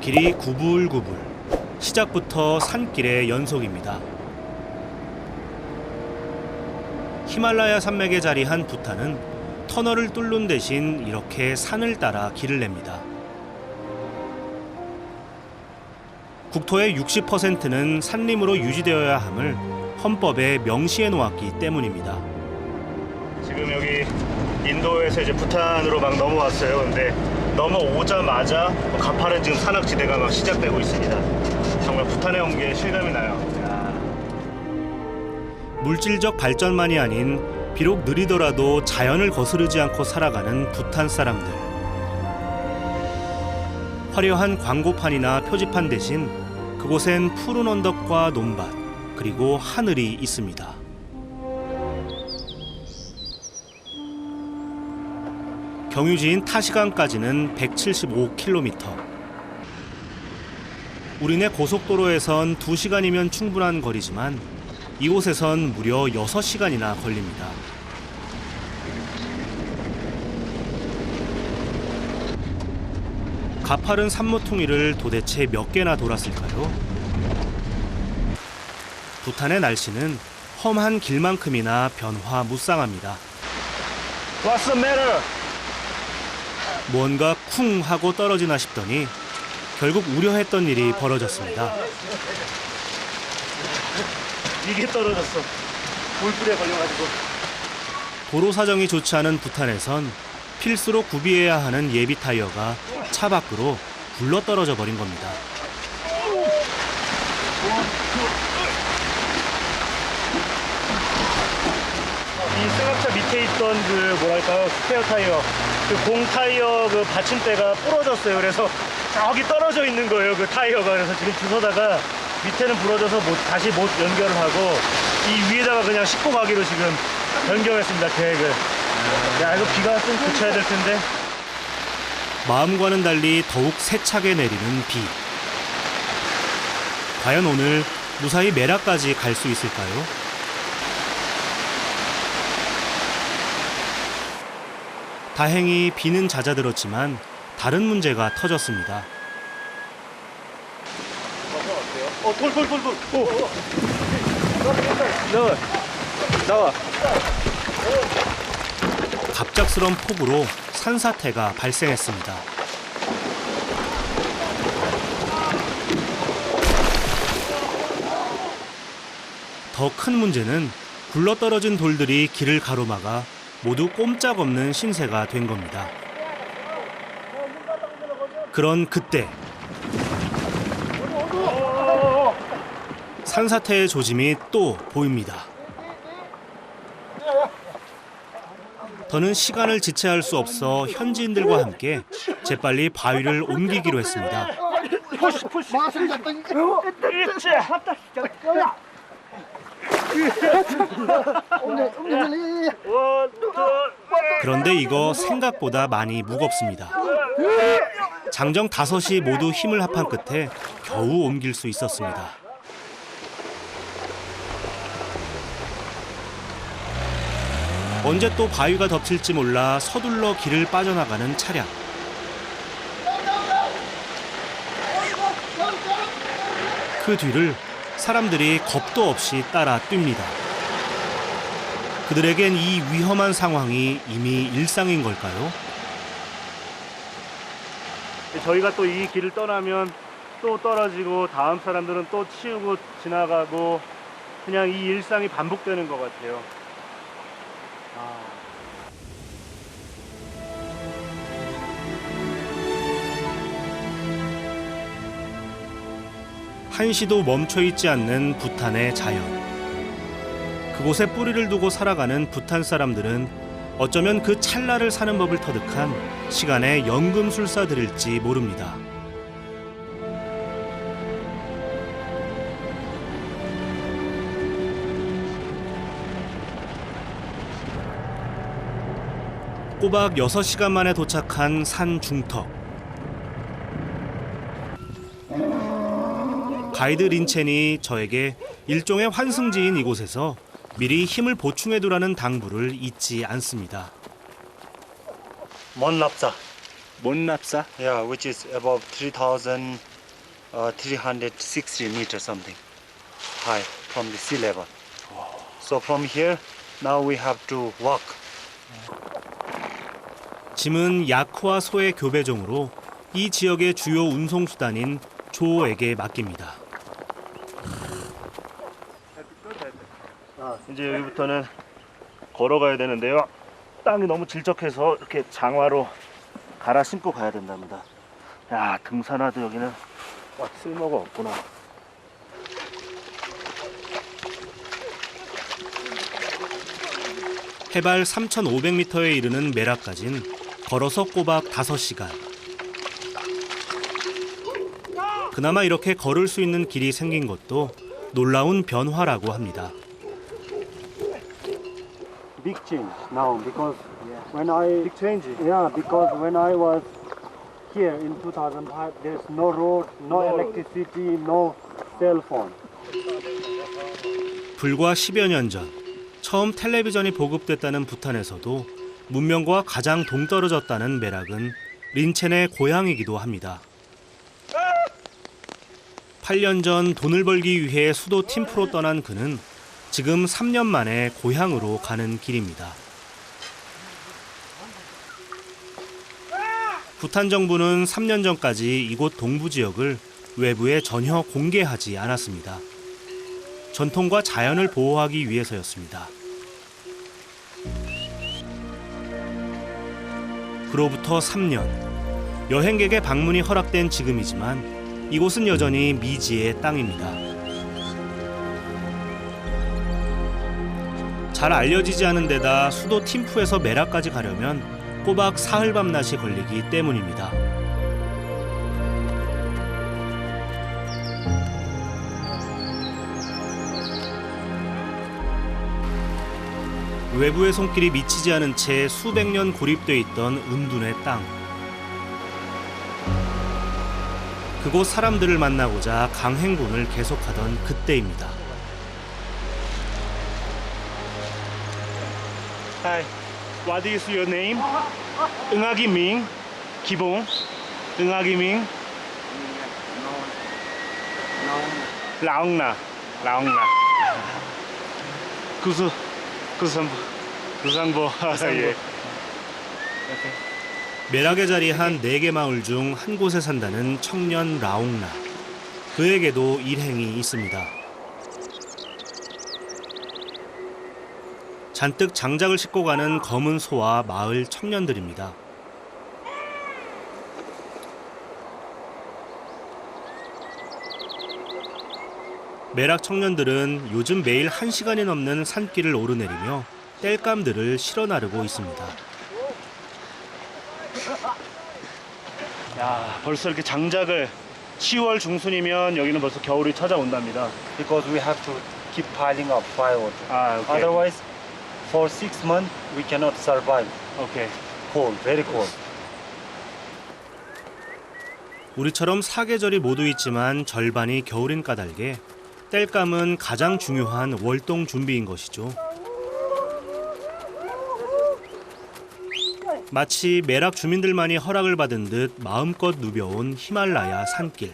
길이 구불구불, 시작부터 산길의 연속입니다. 히말라야 산맥에 자리한 부탄은 터널을 뚫는 대신 이렇게 산을 따라 길을 냅니다. 국토의 60%는 산림으로 유지되어야 함을 헌법에 명시해 놓았기 때문입니다. 지금 여기 인도에서 이제 부탄으로 막 넘어왔어요. 근데 넘어오자마자 가파른 지금 산악지대가 막 시작되고 있습니다. 정말 부탄에 온 게 실감이 나요. 물질적 발전만이 아닌 비록 느리더라도 자연을 거스르지 않고 살아가는 부탄 사람들. 화려한 광고판이나 표지판 대신 그곳엔 푸른 언덕과 논밭, 그리고 하늘이 있습니다. 경유지인 타시강까지는 175km. 우리네 고속도로에선 2시간이면 충분한 거리지만 이곳에선 무려 6시간이나 걸립니다. 가파른 산모퉁이를 도대체 몇 개나 돌았을까요? 부탄의 날씨는 험한 길만큼이나 변화무쌍합니다. What's the matter? 뭔가 쿵 하고 떨어지나 싶더니 결국 우려했던 일이 벌어졌습니다. 이게 떨어졌어. 물불에 걸려가지고. 도로 사정이 좋지 않은 부탄에선 필수로 구비해야 하는 예비 타이어가 차 밖으로 굴러떨어져 버린 겁니다. 이 승합차 밑에 있던 그 뭐랄까요, 스페어 타이어, 그 공 타이어 그 받침대가 부러졌어요. 그래서 저기 떨어져 있는 거예요, 그 타이어가. 그래서 지금 주워다가 밑에는 부러져서 다시 못 연결을 하고 이 위에다가 그냥 싣고 가기로 지금 변경했습니다, 계획을. 야, 이거 비가 좀 그쳐야 될 텐데. 마음과는 달리 더욱 세차게 내리는 비. 과연 오늘 무사히 메라까지 갈 수 있을까요? 다행히 비는 잦아들었지만 다른 문제가 터졌습니다. 돌. 나와. 갑작스런 폭우로 산사태가 발생했습니다. 더 큰 문제는 굴러떨어진 돌들이 길을 가로막아 모두 꼼짝없는 신세가 된 겁니다. 그런 그때 산사태의 조짐이 또 보입니다. 더는 시간을 지체할 수 없어 현지인들과 함께 재빨리 바위를 옮기기로 했습니다. 그런데 이거 생각보다 많이 무겁습니다. 장정 5이 모두 힘을 합한 끝에 겨우 옮길 수 있었습니다. 언제 또 바위가 덮칠지 몰라 서둘러 길을 빠져나가는 차량. 그 뒤를 사람들이 겁도 없이 따라 뜁니다. 그들에겐 이 위험한 상황이 이미 일상인 걸까요? 저희가 또 이 길을 떠나면 또 떨어지고 다음 사람들은 또 치우고 지나가고 그냥 이 일상이 반복되는 것 같아요. 한시도 멈춰있지 않는 부탄의 자연. 그곳에 뿌리를 두고 살아가는 부탄 사람들은 어쩌면 그 찰나를 사는 법을 터득한 시간의 연금술사들일지 모릅니다. 꼬박 6시간 만에 도착한 산 중턱. 가이드 린첸이 저에게 일종의 환승지인 이곳에서 미리 힘을 보충해두라는 당부를 잊지 않습니다. 먼 납사. 못납사? Yeah, which is about 3,360 meters something high from the sea level. So from here, now we have to walk. 짐은 야크와 소의 교배종으로 이 지역의 주요 운송 수단인 조에게 맡깁니다. 이제 여기부터는 걸어가야 되는데요. 땅이 너무 질적해서 이렇게 장화로 갈아 신고 가야 된답니다. 야, 등산화도 여기는 쓸모가 없구나. 해발 3,500m에 이르는 메라까진 걸어서 꼬박 5시간. 그나마 이렇게 걸을 수 있는 길이 생긴 것도 놀라운 변화라고 합니다. Big change now because when I Big change. because when I was here in 2005, there's no road, no electricity, no cell phone. 불과 10여 년 전 처음 텔레비전이 보급됐다는 부탄에서도 문명과 가장 동떨어졌다는 메락은 린첸의 고향이기도 합니다. 8년 전 돈을 벌기 위해 수도 팀프로 떠난 그는 지금 3년 만에 고향으로 가는 길입니다. 부탄 정부는 3년 전까지 이곳 동부 지역을 외부에 전혀 공개하지 않았습니다. 전통과 자연을 보호하기 위해서였습니다. 그로부터 3년, 여행객의 방문이 허락된 지금이지만 이곳은 여전히 미지의 땅입니다. 잘 알려지지 않은 데다 수도 팀푸에서 메라까지 가려면 꼬박 사흘 밤낮이 걸리기 때문입니다. 외부의 손길이 미치지 않은 채 수백 년 고립돼 있던 은둔의 땅. 그곳 사람들을 만나고자 강행군을 계속하던 그때입니다. Hi, what is your name? 응아기 밍, 기봉, 응아기 밍, 라옹나, 구상보, 예. 메락에 자리한 4개 마을 중 한 곳에 산다는 청년 라옹나. 그에게도 일행이 있습니다. 잔뜩 장작을 싣고 가는 검은 소와 마을 청년들입니다. 메락 청년들은 요즘 매일 1시간이 넘는 산길을 오르내리며 땔감들을 실어 나르고 있습니다. 야, 벌써 이렇게 장작을 10월 중순이면 여기는 벌써 겨울이 찾아온답니다. Because we have to keep piling up firewood. Okay. Otherwise, for 6 months we cannot survive. Okay. Cold, very cold. 우리처럼 사계절이 모두 있지만 절반이 겨울인 까닭에 땔감은 가장 중요한 월동 준비인 것이죠. 마치 메락 주민들만이 허락을 받은 듯 마음껏 누벼온 히말라야 산길.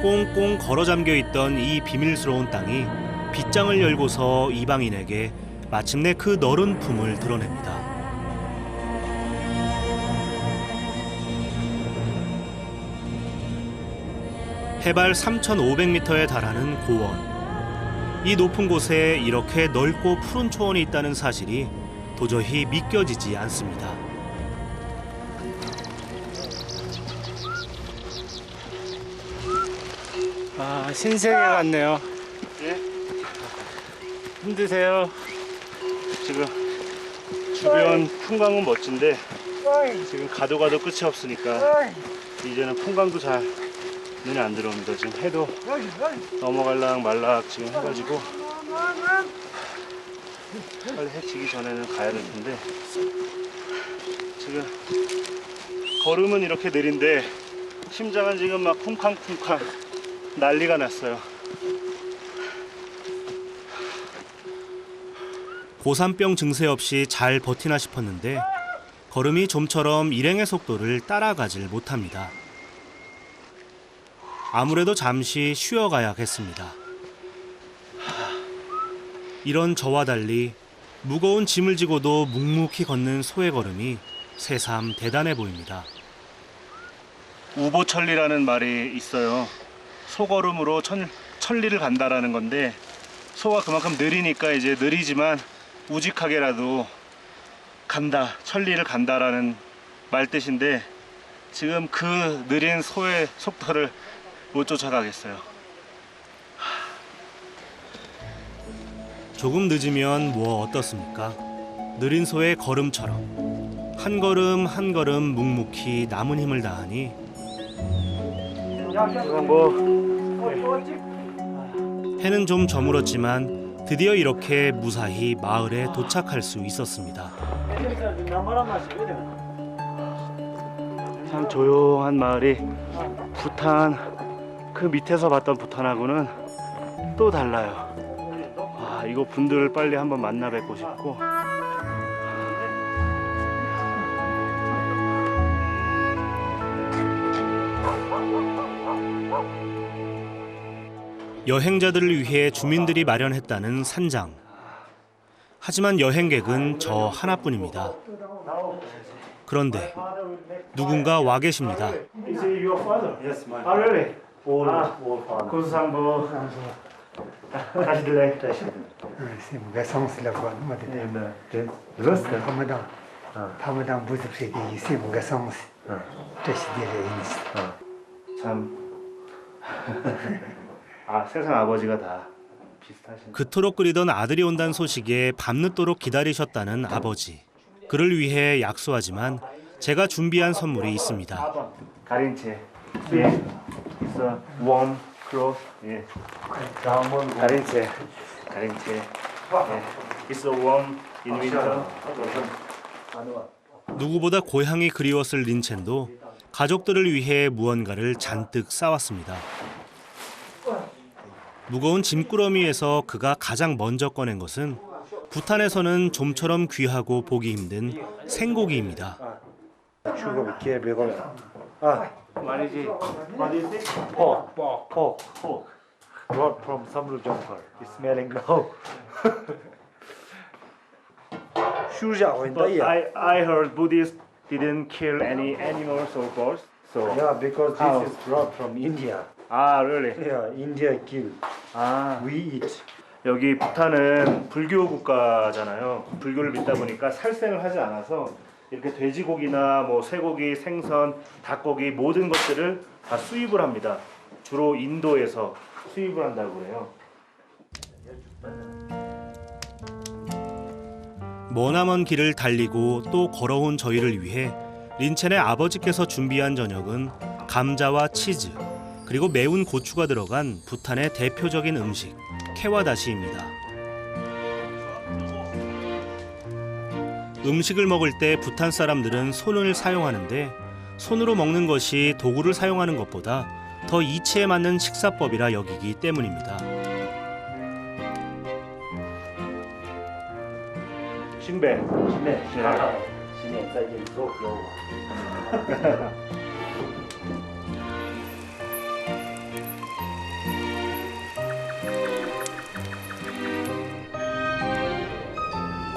꽁꽁 걸어 잠겨 있던 이 비밀스러운 땅이 빗장을 열고서 이방인에게 마침내 그 너른 품을 드러냅니다. 해발 3,500m에 달하는 고원. 이 높은 곳에 이렇게 넓고 푸른 초원이 있다는 사실이 도저히 믿겨지지 않습니다. 아, 신세계 같네요. 예? 힘드세요? 지금 주변 풍광은 멋진데 지금 가도 끝이 없으니까 이제는 풍광도 잘 눈에 안 들어옵니다. 지금 해도 넘어갈락 말락 지금 해가지고 빨리 해 지기 전에는 가야 될 텐데 지금 걸음은 이렇게 느린데 심장은 지금 막 쿵쾅쿵쾅 난리가 났어요. 고산병 증세 없이 잘 버티나 싶었는데 걸음이 좀처럼 일행의 속도를 따라가질 못합니다. 아무래도 잠시 쉬어가야겠습니다. 이런 저와 달리 무거운 짐을 지고도 묵묵히 걷는 소의 걸음이 새삼 대단해 보입니다. 우보천리라는 말이 있어요. 소걸음으로 천리를 간다라는 건데 소가 그만큼 느리니까 이제 느리지만 우직하게라도 간다, 천리를 간다라는 말 뜻인데 지금 그 느린 소의 속도를 못 쫓아가겠어요. 조금 늦으면 뭐 어떻습니까? 느린 소의 걸음처럼 한 걸음 한 걸음 묵묵히 남은 힘을 다하니 해는 좀 저물었지만 드디어 이렇게 무사히 마을에 도착할 수 있었습니다. 참 조용한 마을이 부탄 그 밑에서 봤던 부탄하고는 또 달라요. 와, 이거 분들 빨리 한번 만나 뵙고 싶고. 여행자들을 위해 주민들이 마련했다는 산장. 하지만 여행객은 저 하나뿐입니다. 그런데 누군가 와 계십니다. Is it your father? Yes, my father. Really? All father. 고수상보. 다시 들래. 다시. Gassons la voix, Ramadan. Ramadan vous avez ici, Gassons. 참. 아, 세상 아버지가 다 비슷하신. 그토록 끓이던 아들이 온다는 소식에 밤늦도록 기다리셨다는 아버지. 그를 위해 약소하지만 제가 준비한 선물이 있습니다. 가린채. 예. It's a warm cloth. 예. 가린채. 가린채. 예. It's a warm in winter. 누구보다 고향이 그리웠을 린첸도 가족들을 위해 무언가를 잔뜩 싸왔습니다. 무거운 짐꾸러미에서 그가 가장 먼저 꺼낸 것은 부탄에서는 좀처럼 귀하고 보기 힘든 생고기입니다. 말이지. What is it? Pork. Brought from Samru jungle. It's smelling now. But I heard Buddhists didn't kill any animals or birds. So Yeah, because How? this is brought from India. ah really? Yeah, India kill. 아 We eat. 여기 부탄은 불교 국가잖아요. 불교를 믿다 보니까 살생을 하지 않아서 이렇게 돼지고기나 뭐 쇠고기, 생선, 닭고기 모든 것들을 다 수입을 합니다. 주로 인도에서 수입을 한다고 그래요. 머나먼 길을 달리고 또 걸어온 저희를 위해 린첸의 아버지께서 준비한 저녁은 감자와 치즈 그리고 매운 고추가 들어간 부탄의 대표적인 음식 케와다시입니다. 음식을 먹을 때 부탄 사람들은 손을 사용하는데 손으로 먹는 것이 도구를 사용하는 것보다 더 이치에 맞는 식사법이라 여기기 때문입니다. 신배.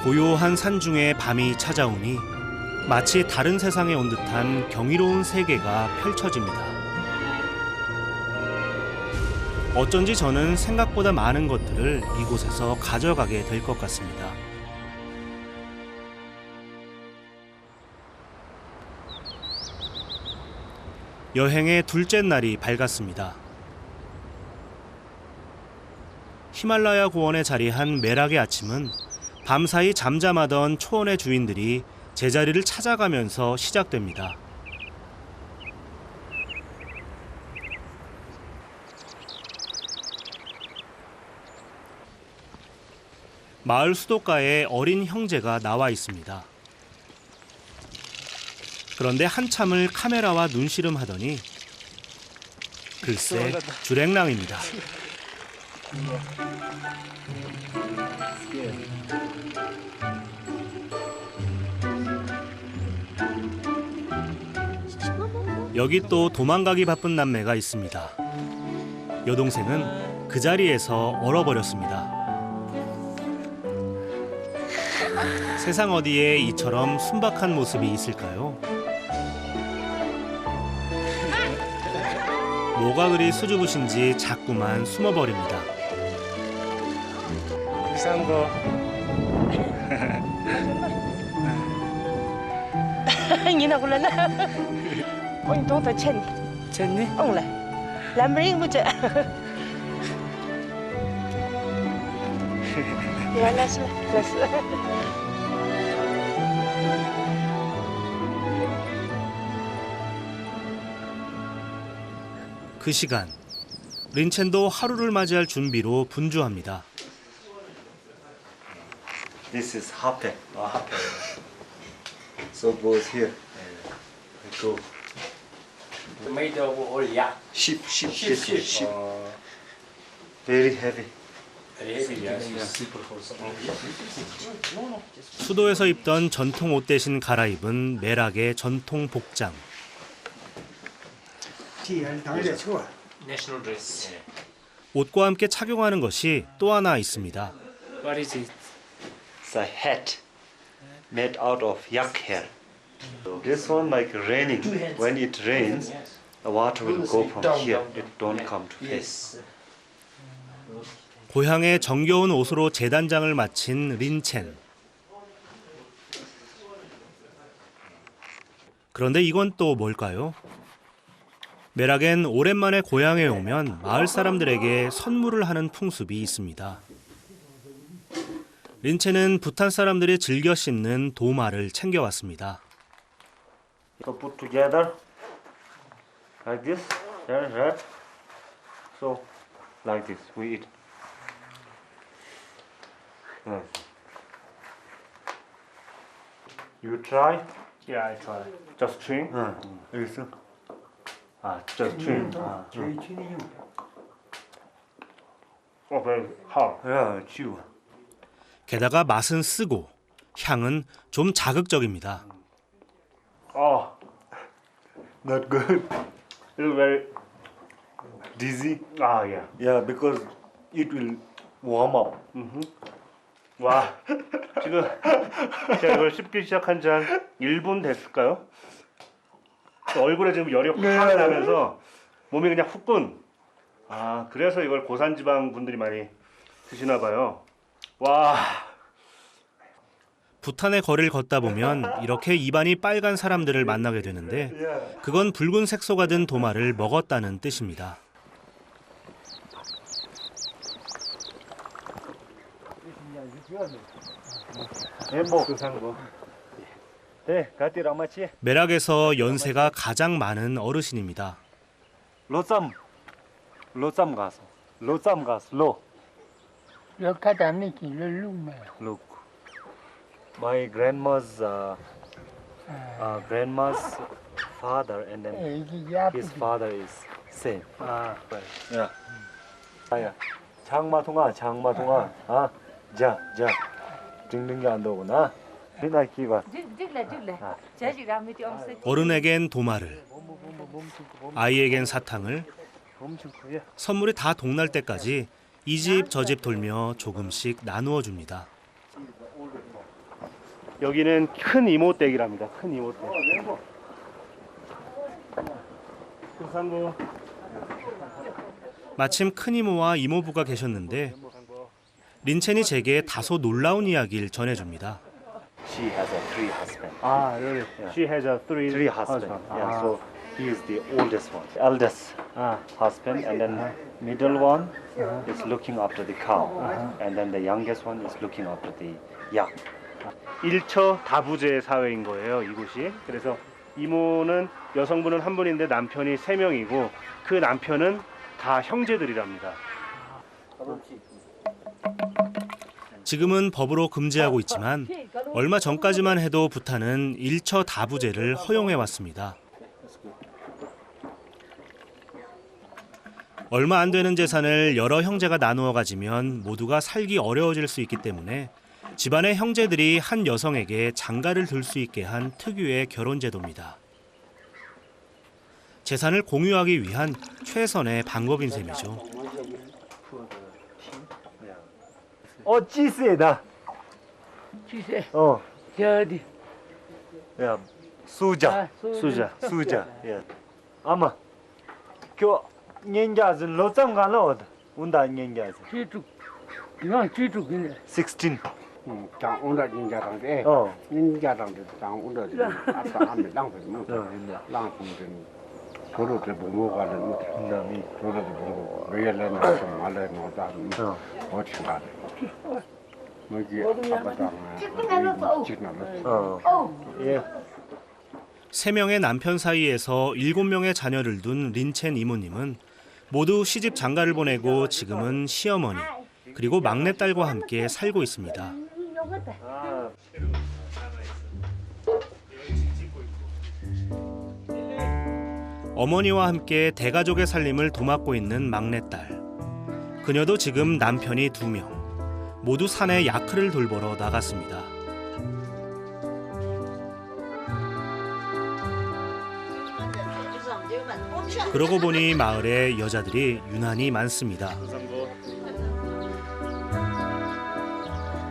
고요한 산중에 밤이 찾아오니 마치 다른 세상에 온 듯한 경이로운 세계가 펼쳐집니다. 어쩐지 저는 생각보다 많은 것들을 이곳에서 가져가게 될 것 같습니다. 여행의 둘째 날이 밝았습니다. 히말라야 고원에 자리한 메락의 아침은 밤사이 잠잠하던 초원의 주인들이 제자리를 찾아가면서 시작됩니다. 마을 수도가에 어린 형제가 나와 있습니다. 그런데 한참을 카메라와 눈시름하더니 글쎄 주랭랑입니다. 여기 또 도망가기 바쁜 남매가 있습니다. 여동생은 그 자리에서 얼어버렸습니다. 세상 어디에 이처럼 순박한 모습이 있을까요? 뭐가 그리 수줍으신지 자꾸만 숨어버립니다. 비싼 거. nhìn nào lên ôi tôi phải chân 챘니? ông lại làm mấy một trận là 그 시간, 린첸도 하루를 맞이할 준비로 분주합니다. This is hape. So goes here. Go. Made of all yak. Sheep. Sheep. Very heavy. 수도에서 입던 전통 옷 대신 갈아입은 메락의 전통 복장. National dress. 옷과 함께 착용하는 것이 또 하나 있습니다. What is it? It's a hat made out of yak hair. This one like raining. When it rains, the water will go from here. It don't come to face. 고향의 정겨운 옷으로 재단장을 마친 린첸. 그런데 이건 또 뭘까요? 메락엔 오랜만에 고향에 오면 마을 사람들에게 선물을 하는 풍습이 있습니다. 린첸은 부탄 사람들이 즐겨 씹는 도마를 챙겨왔습니다. So put together like this. Right? So like this we eat. You try? Yeah, I try. Just chewing? 알겠어. Just chewing. Oh, very hard. Yeah, chew. 게다가 맛은 쓰고 향은 좀 자극적입니다. Oh, Not good. it's very. Dizzy. Yeah. Yeah, because it will warm up. 와, 지금 제가 이걸 씹기 시작한 지 한 1분 됐을까요? 얼굴에 지금 열이 확 나면서 몸이 그냥 후끈. 그래서 이걸 고산지방 분들이 많이 드시나 봐요. 와, 부탄의 거리를 걷다 보면 이렇게 입안이 빨간 사람들을 만나게 되는데 그건 붉은 색소가 든 도마를 먹었다는 뜻입니다. 네, 가띠라마치. 메락에서 연세가 가장 많은 어르신입니다. 로쌈 가서. 로. Look at that, Mickey. Look. Look. My grandma's father and then his father is same. Yeah. 아야. 장마통아. 자. 찍는 게 안 되구나. 나 기가. 어른에겐 도마를, 아이에겐 사탕을, 선물이 다 동날 때까지 이 집 저 집 돌며 조금씩 나누어 줍니다. 여기는 큰 이모댁이랍니다. 큰 이모댁. 상고. 마침 큰 이모와 이모부가 계셨는데 린첸이 제게 다소 놀라운 이야기를 전해줍니다. She has a three husband. really? She has a three husband. Yeah, so he is the oldest one. Eldest husband, and then middle one is looking after the cow, and then the youngest one is looking after the yak. 일처 다부제 사회인 거예요, 이곳이. 그래서 이모는 여성분은 한 분인데 남편이 3명이고 그 남편은 다 형제들이랍니다. 지금은 법으로 금지하고 있지만 얼마 전까지만 해도 부탄은 일처 다부제를 허용해 왔습니다. 얼마 안 되는 재산을 여러 형제가 나누어 가지면 모두가 살기 어려워질 수 있기 때문에 집안의 형제들이 한 여성에게 장가를 들 수 있게 한 특유의 결혼 제도입니다. 재산을 공유하기 위한 최선의 방법인 셈이죠. 几岁的？ 几岁？ 어, 小的。 야, 수자. 예. 아마 그 년자는 로장가로 온다 년자지. 居住，地方居住跟着。 16. 장 온다 인자랑데 어. 인자랑데 장 온다 아까 안에 랑도 있네. 랑도 도로를 못 가는 남이. 도로를 보고 왜래는 좀 말래 못다 어디가 뭐지 아빠랑 지나면 예. 3명의 남편 사이에서 7명의 자녀를 둔 린첸 이모님은 모두 시집 장가를 보내고 지금은 시어머니 그리고 막내딸과 함께 살고 있습니다. 어머니와 함께 대가족의 살림을 도맡고 있는 막내딸. 그녀도 지금 남편이 2명, 모두 산에 야크를 돌보러 나갔습니다. 그러고 보니 마을에 여자들이 유난히 많습니다.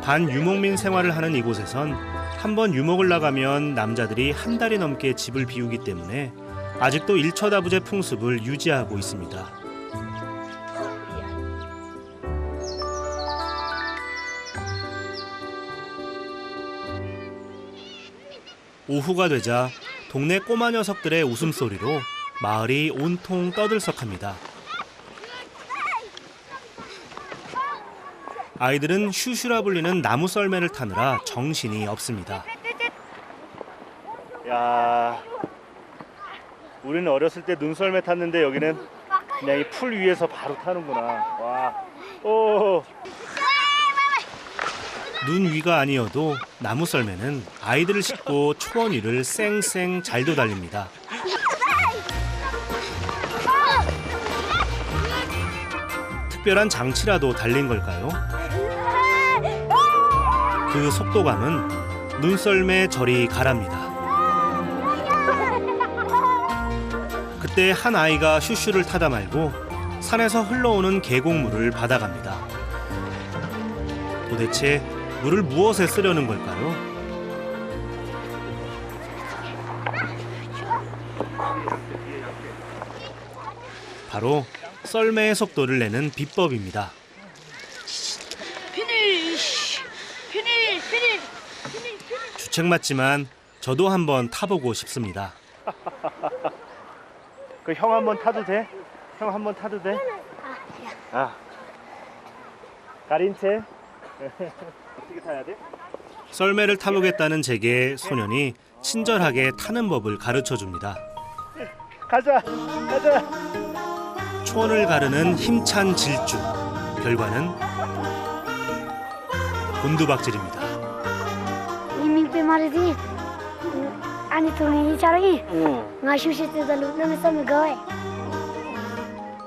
반유목민 생활을 하는 이곳에선 한번 유목을 나가면 남자들이 한 달이 넘게 집을 비우기 때문에 아직도 일처다부제 풍습을 유지하고 있습니다. 오후가 되자 동네 꼬마 녀석들의 웃음소리로 마을이 온통 떠들썩합니다. 아이들은 슈슈라 불리는 나무 썰매를 타느라 정신이 없습니다. 야, 우리는 어렸을 때 눈썰매 탔는데 여기는 그냥 이 풀 위에서 바로 타는구나. 와, 오. 눈 위가 아니어도 나무 썰매는 아이들을 싣고 초원 위를 쌩쌩 잘도 달립니다. 특별한 장치라도 달린 걸까요? 그 속도감은 눈썰매 저리 가랍니다. 그때 한 아이가 슈슈를 타다 말고 산에서 흘러오는 계곡물을 받아갑니다. 도대체 물을 무엇에 쓰려는 걸까요? 바로 썰매의 속도를 내는 비법입니다. 주책 맞지만 저도 한번 타보고 싶습니다. 그 형 한번 타도 돼? 형 한번 타도 돼? 아, 가린채. 어떻게 타야 돼? 썰매를 타보겠다는 제게 소년이 친절하게 타는 법을 가르쳐줍니다. 가자, 가자. 초원을 가르는 힘찬 질주. 결과는 곤두박질입니다. 이미 말이지. 아니 돈이 잘하니. 나 슈슈트도 너무 섬거해.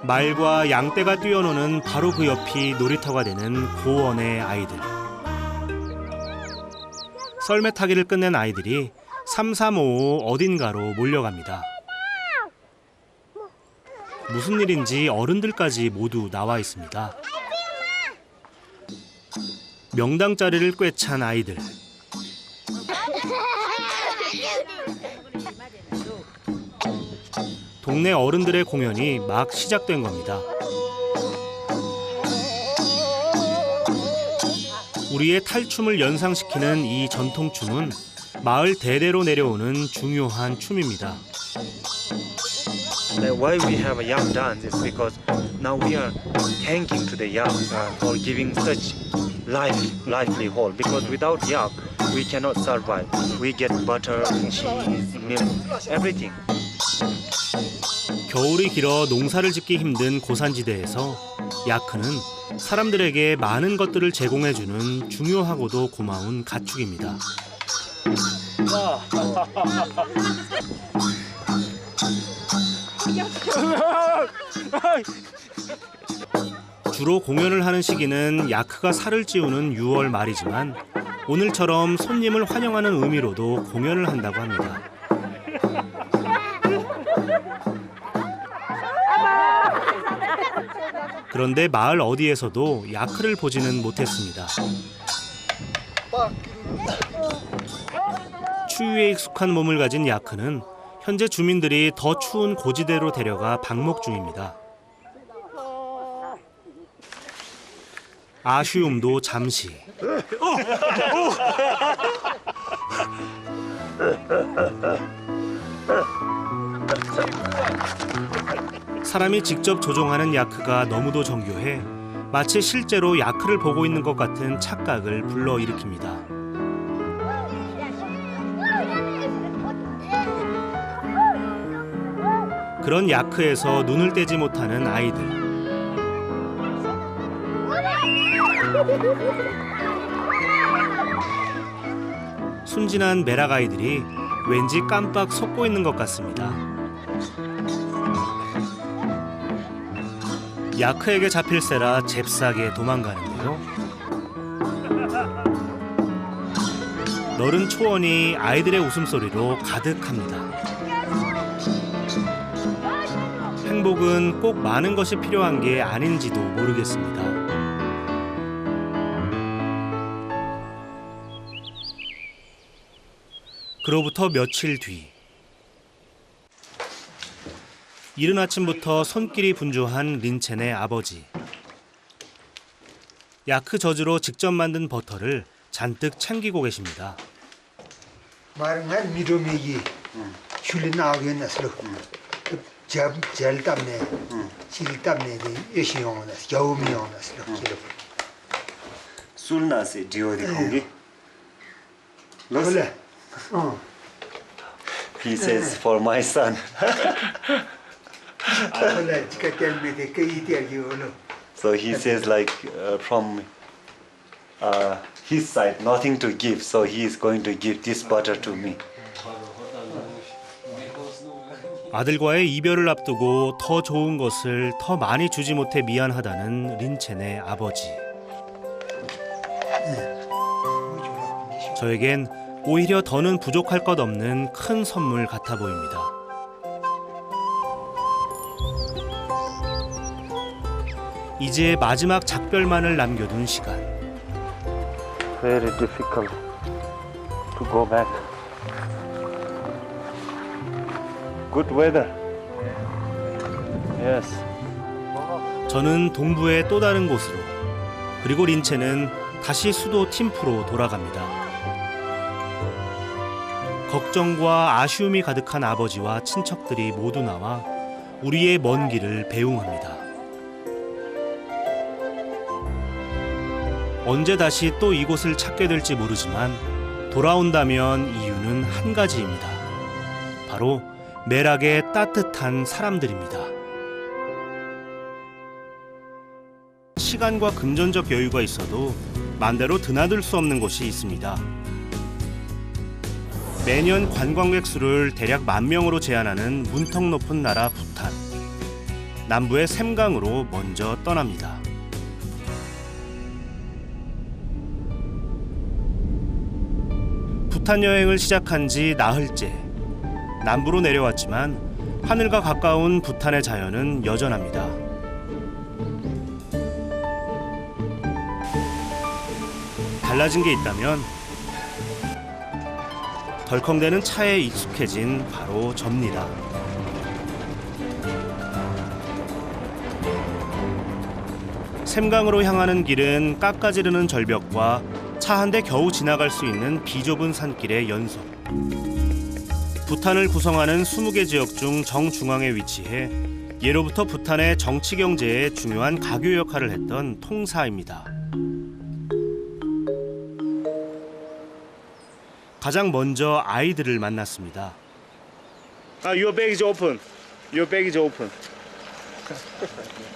말과 양떼가 뛰어노는 바로 그 옆이 놀이터가 되는 고원의 아이들. 썰매 타기를 끝낸 아이들이 3355 어딘가로 몰려갑니다. 무슨 일인지 어른들까지 모두 나와 있습니다. 명당 자리를 꿰찬 아이들. 동네 어른들의 공연이 막 시작된 겁니다. 우리의 탈춤을 연상시키는 이 전통춤은 마을 대대로 내려오는 중요한 춤입니다. Why we have a young dance is because now we are thanking to the young for giving such livelihood. Because without yak, we cannot survive. We get butter, cheese, milk, everything. 겨울이 길어 농사를 짓기 힘든 고산지대에서 야크는 사람들에게 많은 것들을 제공해주는 중요하고도 고마운 가축입니다. 주로 공연을 하는 시기는 야크가 살을 찌우는 6월 말이지만 오늘처럼 손님을 환영하는 의미로도 공연을 한다고 합니다. 그런데 마을 어디에서도 야크를 보지는 못했습니다. 추위에 익숙한 몸을 가진 야크는 현재 주민들이 더 추운 고지대로 데려가 방목 중입니다. 아쉬움도 잠시. 사람이 직접 조종하는 야크가 너무도 정교해 마치 실제로 야크를 보고 있는 것 같은 착각을 불러일으킵니다. 그런 야크에서 눈을 떼지 못하는 아이들. 순진한 메락 아이들이 왠지 깜빡 속고 있는 것 같습니다. 야크에게 잡힐세라 잽싸게 도망가는데요. 너른 초원이 아이들의 웃음소리로 가득합니다. 행복은 꼭 많은 것이 필요한 게 아닌지도 모르겠습니다. 그로부터 며칠 뒤, 이른 아침부터 손길이 분주한 린첸의 아버지. 야크 젖으로 직접 만든 버터를 잔뜩 챙기고 계십니다. 말은 미로미기 슐리 나오긴 했어. 제일 땀내, 질 땀내, 여시용은 했어, 여우미용은 했어. 술 나세 디오디 공기. 그래. He says for my son. So he says like from his side nothing to give, so he is going to give this butter to me. 아들과의 이별을 앞두고 더 좋은 것을 더 많이 주지 못해 미안하다는 린첸의 아버지. 저에겐 오히려 더는 부족할 것 없는 큰 선물 같아 보입니다. 이제 마지막 작별만을 남겨둔 시간. Very difficult to go back. Good weather. Yes. 저는 동부의 또 다른 곳으로, 그리고 린첸은 다시 수도 팀프로 돌아갑니다. 걱정과 아쉬움이 가득한 아버지와 친척들이 모두 나와 우리의 먼 길을 배웅합니다. 언제 다시 또 이곳을 찾게 될지 모르지만 돌아온다면 이유는 한 가지입니다. 바로 메락의 따뜻한 사람들입니다. 시간과 금전적 여유가 있어도 만대로 드나들 수 없는 곳이 있습니다. 매년 관광객 수를 대략 10,000명으로 제한하는 문턱 높은 나라 부탄. 남부의 샘강으로 먼저 떠납니다. 부탄 여행을 시작한 지 나흘째. 남부로 내려왔지만 하늘과 가까운 부탄의 자연은 여전합니다. 달라진 게 있다면 덜컹대는 차에 익숙해진 바로 접니다. 샘강으로 향하는 길은 깎아지르는 절벽과 차 한 대 겨우 지나갈 수 있는 비좁은 산길의 연속. 부탄을 구성하는 20개 지역 중 정중앙에 위치해 예로부터 부탄의 정치 경제에 중요한 가교 역할을 했던 통사입니다. 가장 먼저 아이들을 만났습니다. Your bag is open. Your bag is open.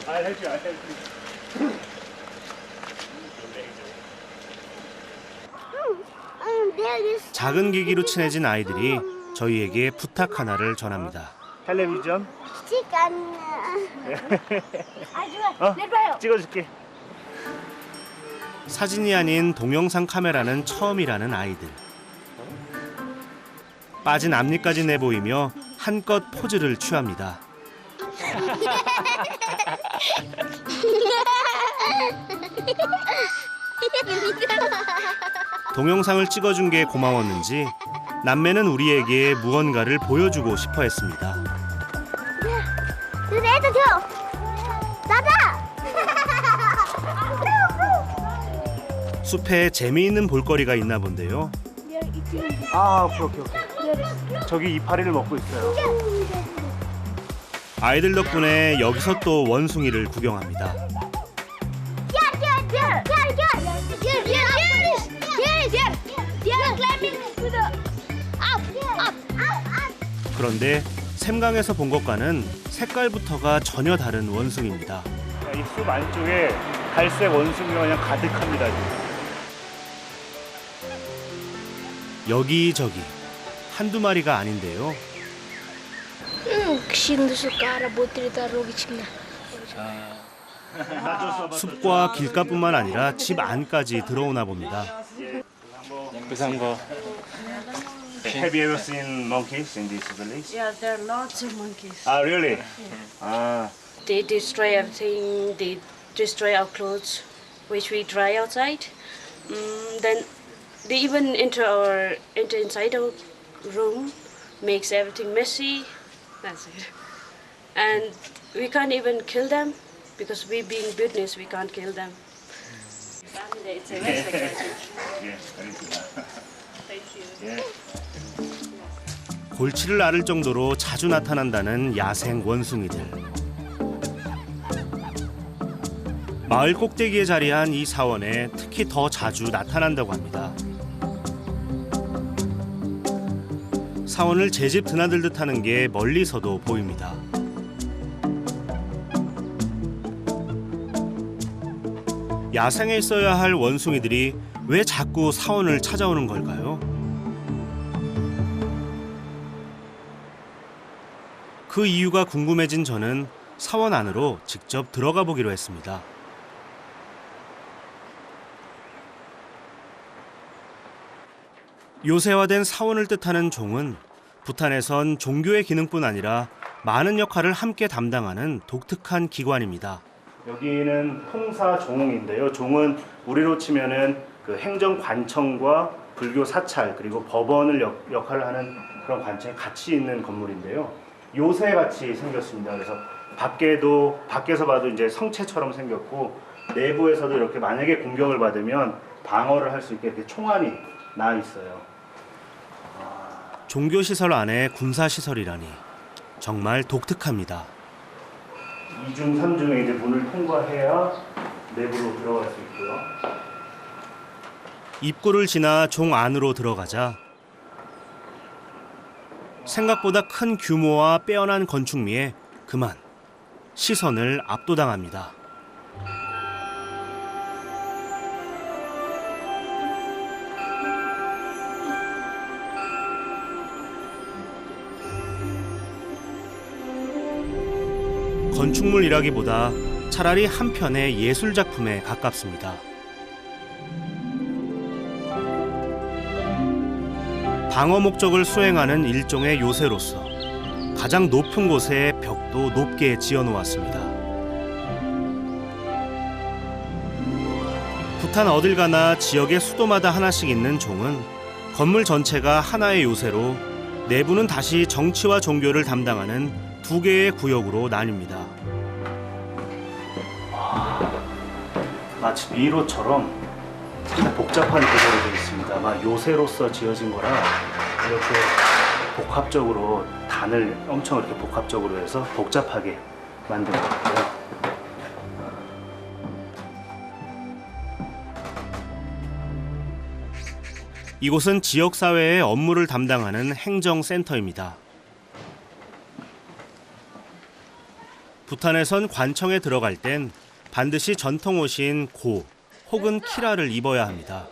I'll help you. 작은 기기로 친해진 아이들이 저희에게 부탁 하나를 전합니다. 텔레비전. 치킨. 찍어줄게. 사진이 아닌 동영상 카메라는 처음이라는 아이들. 빠진 앞니까지 내보이며 한껏 포즈를 취합니다. 동영상을 찍어준 게 고마웠는지 남매는 우리에게 무언가를 보여주고 싶어 했습니다. 숲에 재미있는 볼거리가 있나 본데요. 아, 오케이. 저기 이파리를 먹고 있어요. 아이들 덕분에 여기서 또 원숭이를 구경합니다. 그런데 샘강에서 본 것과는 색깔부터가 전혀 다른 원숭이입니다. 이 숲 안쪽에 갈색 원숭이가 그냥 가득합니다. 지금. 여기저기 한두 마리가 아닌데요. 숲과 길가뿐만 아니라 집 안까지 들어오나 봅니다. 부산거. Have you ever seen monkeys in this village? Yeah, there are lots of monkeys. Ah, really? Ah. They destroy everything. They destroy our clothes, which we dry outside. Then they even enter inside our room, makes everything messy. That's it. And we can't even kill them because we being business, we can't kill them. It's a nice expensive. Thank you. 골치를 앓을 정도로 자주 나타난다는 야생 원숭이들. 마을 꼭대기에 자리한 이 사원에 특히 더 자주 나타난다고 합니다. 사원을 제 집 드나들 듯하는 게 멀리서도 보입니다. 야생에 있어야 할 원숭이들이 왜 자꾸 사원을 찾아오는 걸까요? 그 이유가 궁금해진 저는 사원 안으로 직접 들어가 보기로 했습니다. 요새화된 사원을 뜻하는 종은 부탄에선 종교의 기능뿐 아니라 많은 역할을 함께 담당하는 독특한 기관입니다. 여기는 통사종인데요. 종은 우리로 치면은 그 행정관청과 불교 사찰 그리고 법원을 역할을 하는 그런 관청이 같이 있는 건물인데요. 요새 같이 생겼습니다. 그래서 밖에서 봐도 이제 성체처럼 생겼고 내부에서도 이렇게 만약에 공격을 받으면 방어를 할 수 있게 이렇게 총알이 나 있어요. 종교시설 안에 군사시설이라니 정말 독특합니다. 2중, 3중에 이제 문을 통과해야 내부로 들어갈 수 있고요. 입구를 지나 종 안으로 들어가자 생각보다 큰 규모와 빼어난 건축미에 그만 시선을 압도당합니다. 건축물이라기보다 차라리 한편의 예술작품에 가깝습니다. 방어 목적을 수행하는 일종의 요새로서 가장 높은 곳에 벽도 높게 지어놓았습니다. 부탄 어딜 가나 지역의 수도마다 하나씩 있는 종은 건물 전체가 하나의 요새로 내부는 다시 정치와 종교를 담당하는 두 개의 구역으로 나뉩니다. 마치 미로처럼 상당히 복잡한 구조로 되어 있습니다. 아마 요새로서 지어진 거라 이렇게 복합적으로 단을 엄청 이렇게 복합적으로 해서 복잡하게 만든 것 같아요. 이곳은 지역사회의 업무를 담당하는 행정센터입니다. 부탄에선 관청에 들어갈 땐 반드시 전통 옷인 고 혹은 키라를 입어야 합니다.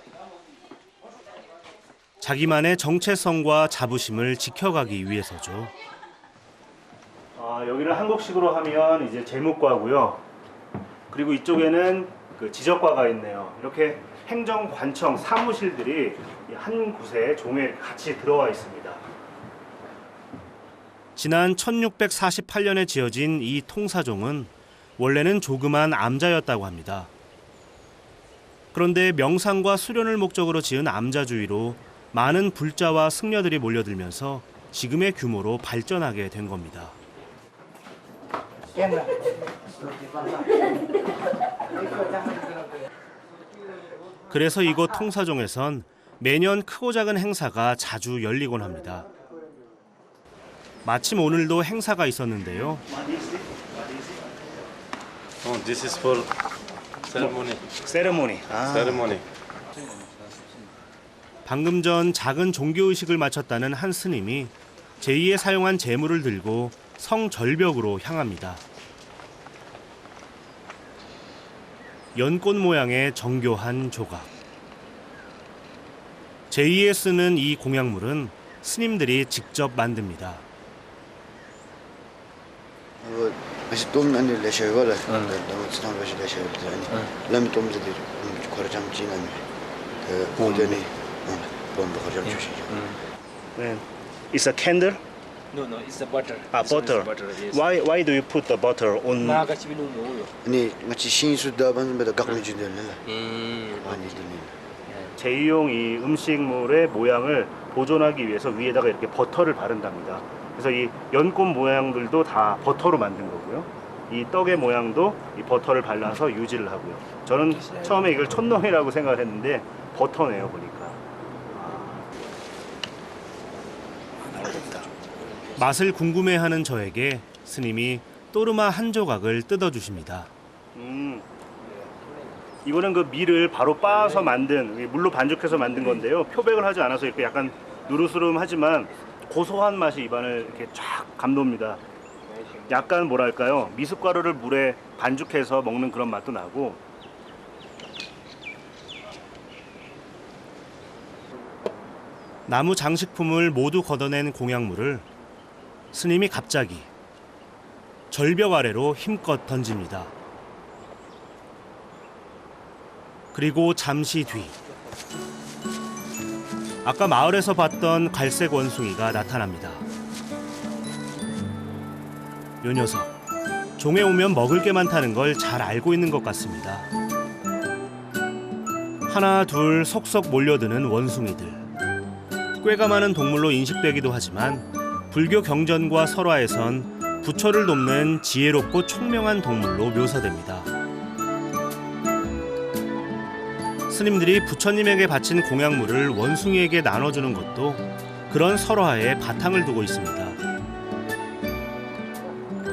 자기만의 정체성과 자부심을 지켜가기 위해서죠. 여기는 한국식으로 하면 이제 제목과고요. 그리고 이쪽에는 그 지적과가 있네요. 이렇게 행정관청 사무실들이 한 곳에 종에 같이 들어와 있습니다. 지난 1648년에 지어진 이 통사종은 원래는 조그만 암자였다고 합니다. 그런데 명상과 수련을 목적으로 지은 암자 주위로 많은 불자와 승려들이 몰려들면서 지금의 규모로 발전하게 된 겁니다. 그래서 이곳 통사종에선 매년 크고 작은 행사가 자주 열리곤 합니다. 마침 오늘도 행사가 있었는데요. Oh, this is for ceremony. 세레모니. Ceremony. 방금 전 작은 종교의식을 마쳤다는 한 스님이 제2에 사용한 제물을 들고 성절벽으로 향합니다. 연꽃 모양의 정교한 조각. 제2에 쓰는 이 공약물은 스님들이 직접 만듭니다. It's a candle. No, it's a butter. Butter. Yes. Why do you put the butter on? Nakakasih binunuyo. 제2용 이 음식물의 모양을 보존하기 위해서 위에다가 이렇게 버터를 바른답니다. 그래서 이 연꽃 모양들도 다 버터로 만든 거고요. 이 떡의 모양도 이 버터를 발라서 유지를 하고요. 저는 처음에 이걸 촛농이라고 생각을 했는데 버터네요, 보니까. 맛을 궁금해하는 저에게 스님이 또르마 한 조각을 뜯어주십니다. 이거는 그 밀을 바로 빻아서 만든, 물로 반죽해서 만든 건데요. 표백을 하지 않아서 이렇게 약간 누르스름하지만 고소한 맛이 입안을 이렇게 쫙 감돕니다. 약간 뭐랄까요, 미숫가루를 물에 반죽해서 먹는 그런 맛도 나고. 나무 장식품을 모두 걷어낸 공약물을 스님이 갑자기 절벽 아래로 힘껏 던집니다. 그리고 잠시 뒤 아까 마을에서 봤던 갈색 원숭이가 나타납니다. 요 녀석 종에 오면 먹을 게 많다는 걸 잘 알고 있는 것 같습니다. 하나 둘 속속 몰려드는 원숭이들. 꾀가 많은 동물로 인식되기도 하지만 불교 경전과 설화에선 부처를 돕는 지혜롭고 총명한 동물로 묘사됩니다. 스님들이 부처님에게 바친 공약물을 원숭이에게 나눠주는 것도 그런 설화에 바탕을 두고 있습니다.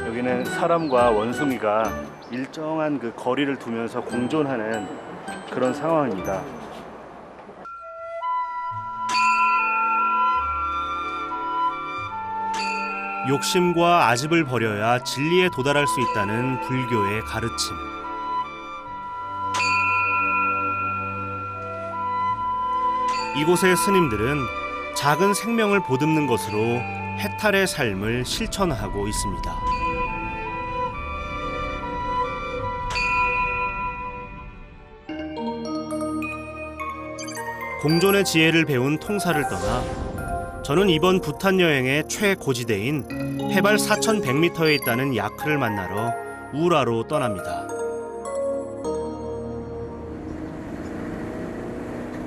여기는 사람과 원숭이가 일정한 그 거리를 두면서 공존하는 그런 상황입니다. 욕심과 아집을 버려야 진리에 도달할 수 있다는 불교의 가르침. 이곳의 스님들은 작은 생명을 보듬는 것으로 해탈의 삶을 실천하고 있습니다. 공존의 지혜를 배운 통사를 떠나 저는 이번 부탄 여행의 최고지대인 해발 4,100m에 있다는 야크를 만나러 우라로 떠납니다.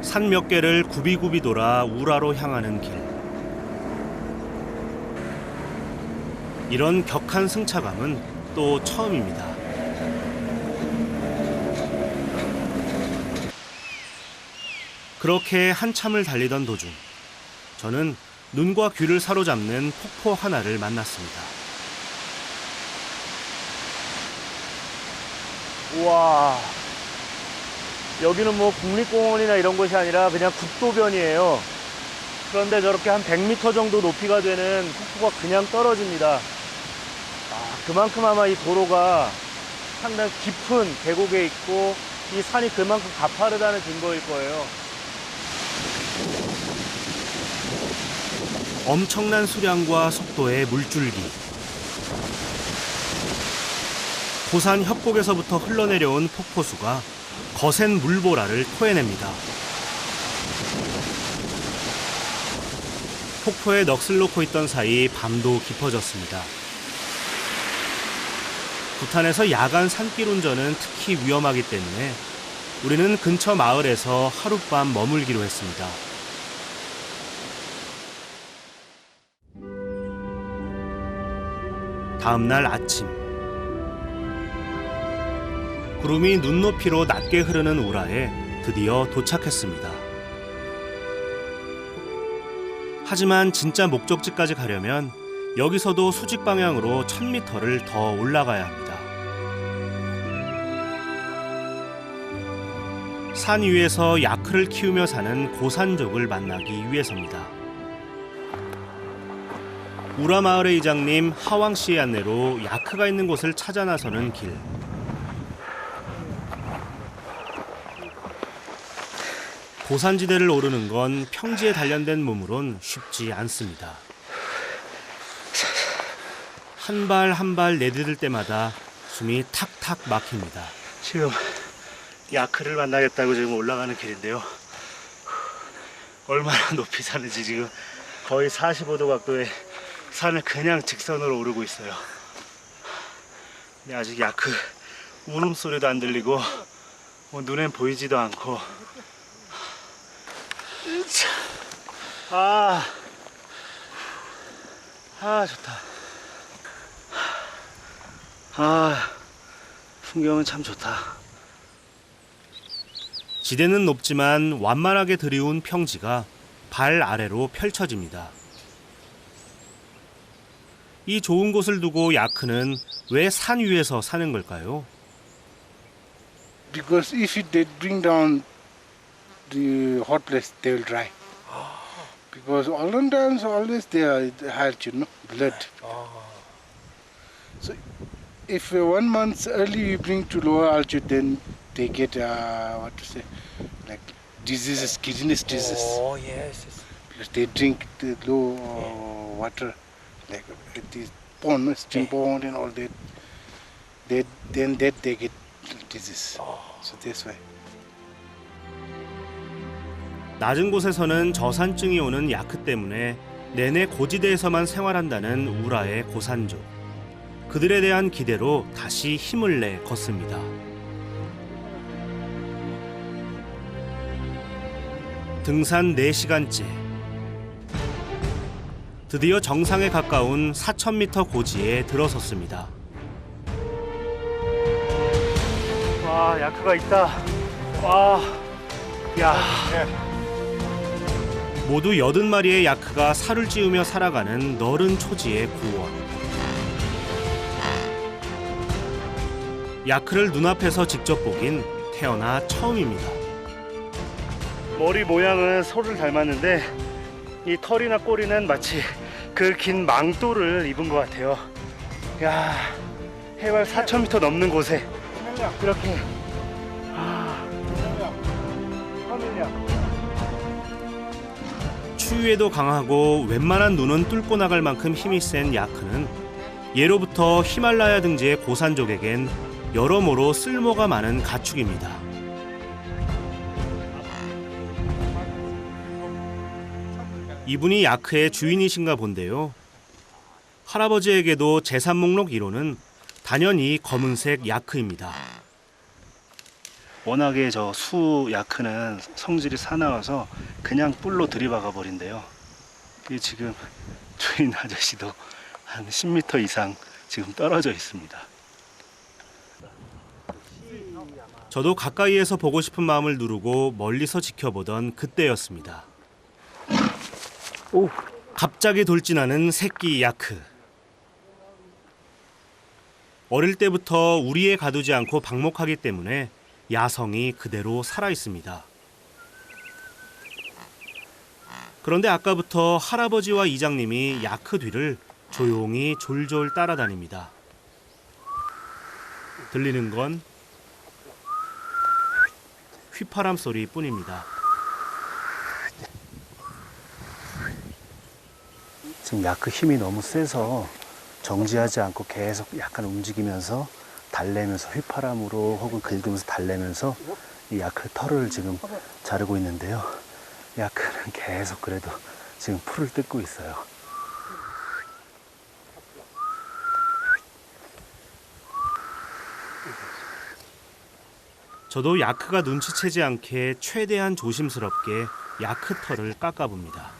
산 몇 개를 굽이굽이 돌아 우라로 향하는 길. 이런 격한 승차감은 또 처음입니다. 그렇게 한참을 달리던 도중 저는 눈과 귀를 사로잡는 폭포 하나를 만났습니다. 우와, 여기는 뭐 국립공원이나 이런 곳이 아니라 그냥 국도변이에요. 그런데 저렇게 한 100m 정도 높이가 되는 폭포가 그냥 떨어집니다. 그만큼 아마 이 도로가 상당히 깊은 계곡에 있고 이 산이 그만큼 가파르다는 증거일 거예요. 엄청난 수량과 속도의 물줄기. 고산 협곡에서부터 흘러내려온 폭포수가 거센 물보라를 토해냅니다. 폭포에 넋을 놓고 있던 사이 밤도 깊어졌습니다. 부탄에서 야간 산길 운전은 특히 위험하기 때문에 우리는 근처 마을에서 하룻밤 머물기로 했습니다. 다음 날 아침, 구름이 눈높이로 낮게 흐르는 우라에 드디어 도착했습니다. 하지만 진짜 목적지까지 가려면 여기서도 수직 방향으로 1000m를 더 올라가야 합니다. 산 위에서 야크를 키우며 사는 고산족을 만나기 위해서입니다. 우라 마을의 이장님 하왕 씨의 안내로 야크가 있는 곳을 찾아 나서는 길. 고산지대를 오르는 건 평지에 단련된 몸으론 쉽지 않습니다. 한 발 한 발 내디딜 때마다 숨이 탁탁 막힙니다. 지금 야크를 만나겠다고 지금 올라가는 길인데요. 얼마나 높이 사는지 지금 거의 45도 각도의 산을 그냥 직선으로 오르고 있어요. 근데 아직 야크 울음소리도 안 들리고 눈엔 보이지도 않고 좋다. 풍경은 참 좋다. 지대는 높지만 완만하게 들이운 평지가 발 아래로 펼쳐집니다. 이 좋은 곳을 두고 야크는 왜 산 위에서 사는 걸까요? Because if they bring down the hot place, they will dry. Because Hollandans always they are heart, blood. So if 1 month early we bring to lower altitude, then they get like diseases, kidney diseases. Oh, yes. Because they drink the low water, like this pond, stream pond and all that. They get disease. So that's why. 낮은 곳에서는 저산증이 오는 야크 때문에 내내 고지대에서만 생활한다는 우라의 고산족. 그들에 대한 기대로 다시 힘을 내 걷습니다. 등산 4시간째. 드디어 정상에 가까운 4000m 고지에 들어섰습니다. 와, 야크가 있다. 모두 80마리의 야크가 살을 찌우며 살아가는 너른 초지의 고원. 야크를 눈앞에서 직접 보긴 태어나 처음입니다. 머리 모양은 소를 닮았는데 이 털이나 꼬리는 마치 그 긴 망토를 입은 것 같아요. 야, 해발 4000m 넘는 곳에 이렇게 추위에도 강하고 웬만한 눈은 뚫고 나갈 만큼 힘이 센 야크는 예로부터 히말라야 등지의 고산족에겐 여러모로 쓸모가 많은 가축입니다. 이분이 야크의 주인이신가 본데요. 할아버지에게도 재산 목록 1호는 단연히 검은색 야크입니다. 워낙에 저 수 야크는 성질이 사나워서 그냥 뿔로 들이박아 버린대요. 이게 지금 주인 아저씨도 한 10m 이상 지금 떨어져 있습니다. 저도 가까이에서 보고 싶은 마음을 누르고 멀리서 지켜보던 그때였습니다. 갑자기 돌진하는 새끼 야크. 어릴 때부터 우리에 가두지 않고 방목하기 때문에 야성이 그대로 살아있습니다. 그런데 아까부터 할아버지와 이장님이 야크 뒤를 조용히 졸졸 따라다닙니다. 들리는 건 휘파람 소리뿐입니다. 지금 야크 힘이 너무 세서 정지하지 않고 계속 약간 움직이면서 달래면서 휘파람으로 혹은 긁으면서 달래면서 이 야크 털을 지금 자르고 있는데요. 야크는 계속 그래도 지금 풀을 뜯고 있어요. 저도 야크가 눈치채지 않게 최대한 조심스럽게 야크 털을 깎아봅니다.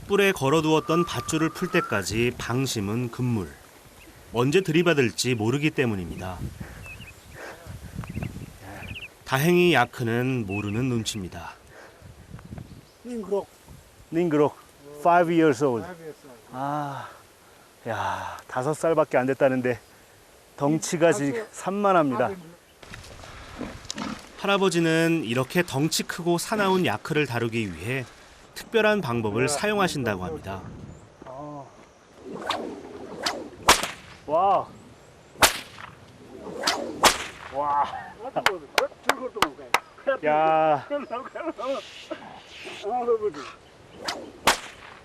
뿔에 걸어두었던 밧줄을 풀 때까지 방심은 금물. 언제 들이받을지 모르기 때문입니다. 다행히 야크는 모르는 눈치입니다. 닝그록. 5 years old. 아, 야, 5살밖에 안 됐다는데 덩치가 지금 산만합니다. 할아버지는 이렇게 덩치 크고 사나운 야크를 다루기 위해 특별한 방법을 사용하신다고 합니다. 와. 와. 야.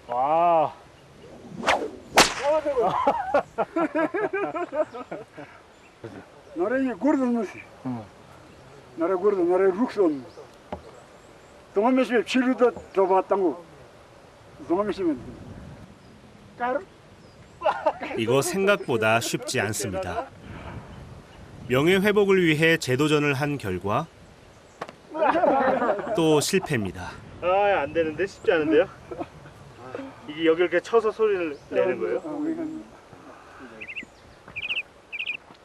와. 노래에 고르던 것이. 나라 고르던 나라 룩선. 동아메시에 치료도 더 봤다고. 동아메시면. 이거 생각보다 쉽지 않습니다. 명예 회복을 위해 재도전을 한 결과 또 실패입니다. 아, 안 되는데 쉽지 않은데요? 이게 여기 이렇게 쳐서 소리를 내는 거예요?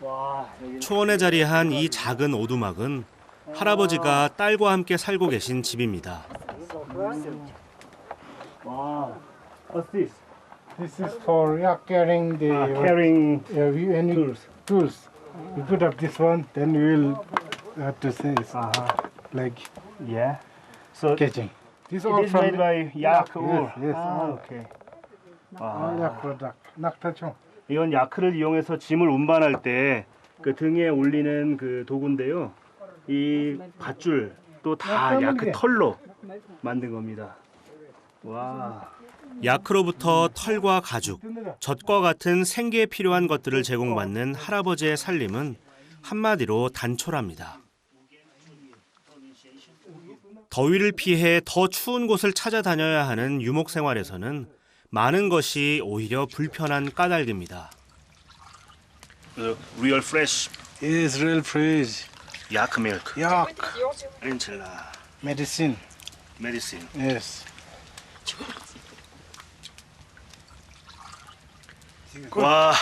와, 초원에 자리한 이 작은 오두막은 할아버지가 딸과 함께 살고 계신 집입니다. 와. What's this? This is for carrying the Carrying any tools. You put up this one, then you will have to say it's like yeah. So catching. This it all is from made by yak wool. Yes, 아, 오케이. all yak product. 낙타총. 이건 야크를 이용해서 짐을 운반할 때 그 등에 올리는 그 도구인데요. 이 밧줄 또 다 야크 털로 만든 겁니다. 와. 야크로부터 털과 가죽, 젖과 같은 생계에 필요한 것들을 제공받는 할아버지의 살림은 한마디로 단촐합니다. 더위를 피해 더 추운 곳을 찾아다녀야 하는 유목 생활에서는 많은 것이 오히려 불편한 까닭입니다. Real fresh Yes, real fresh. yak milk. Yak. 엔칠라. Medicine. Medicine. Yes. 와,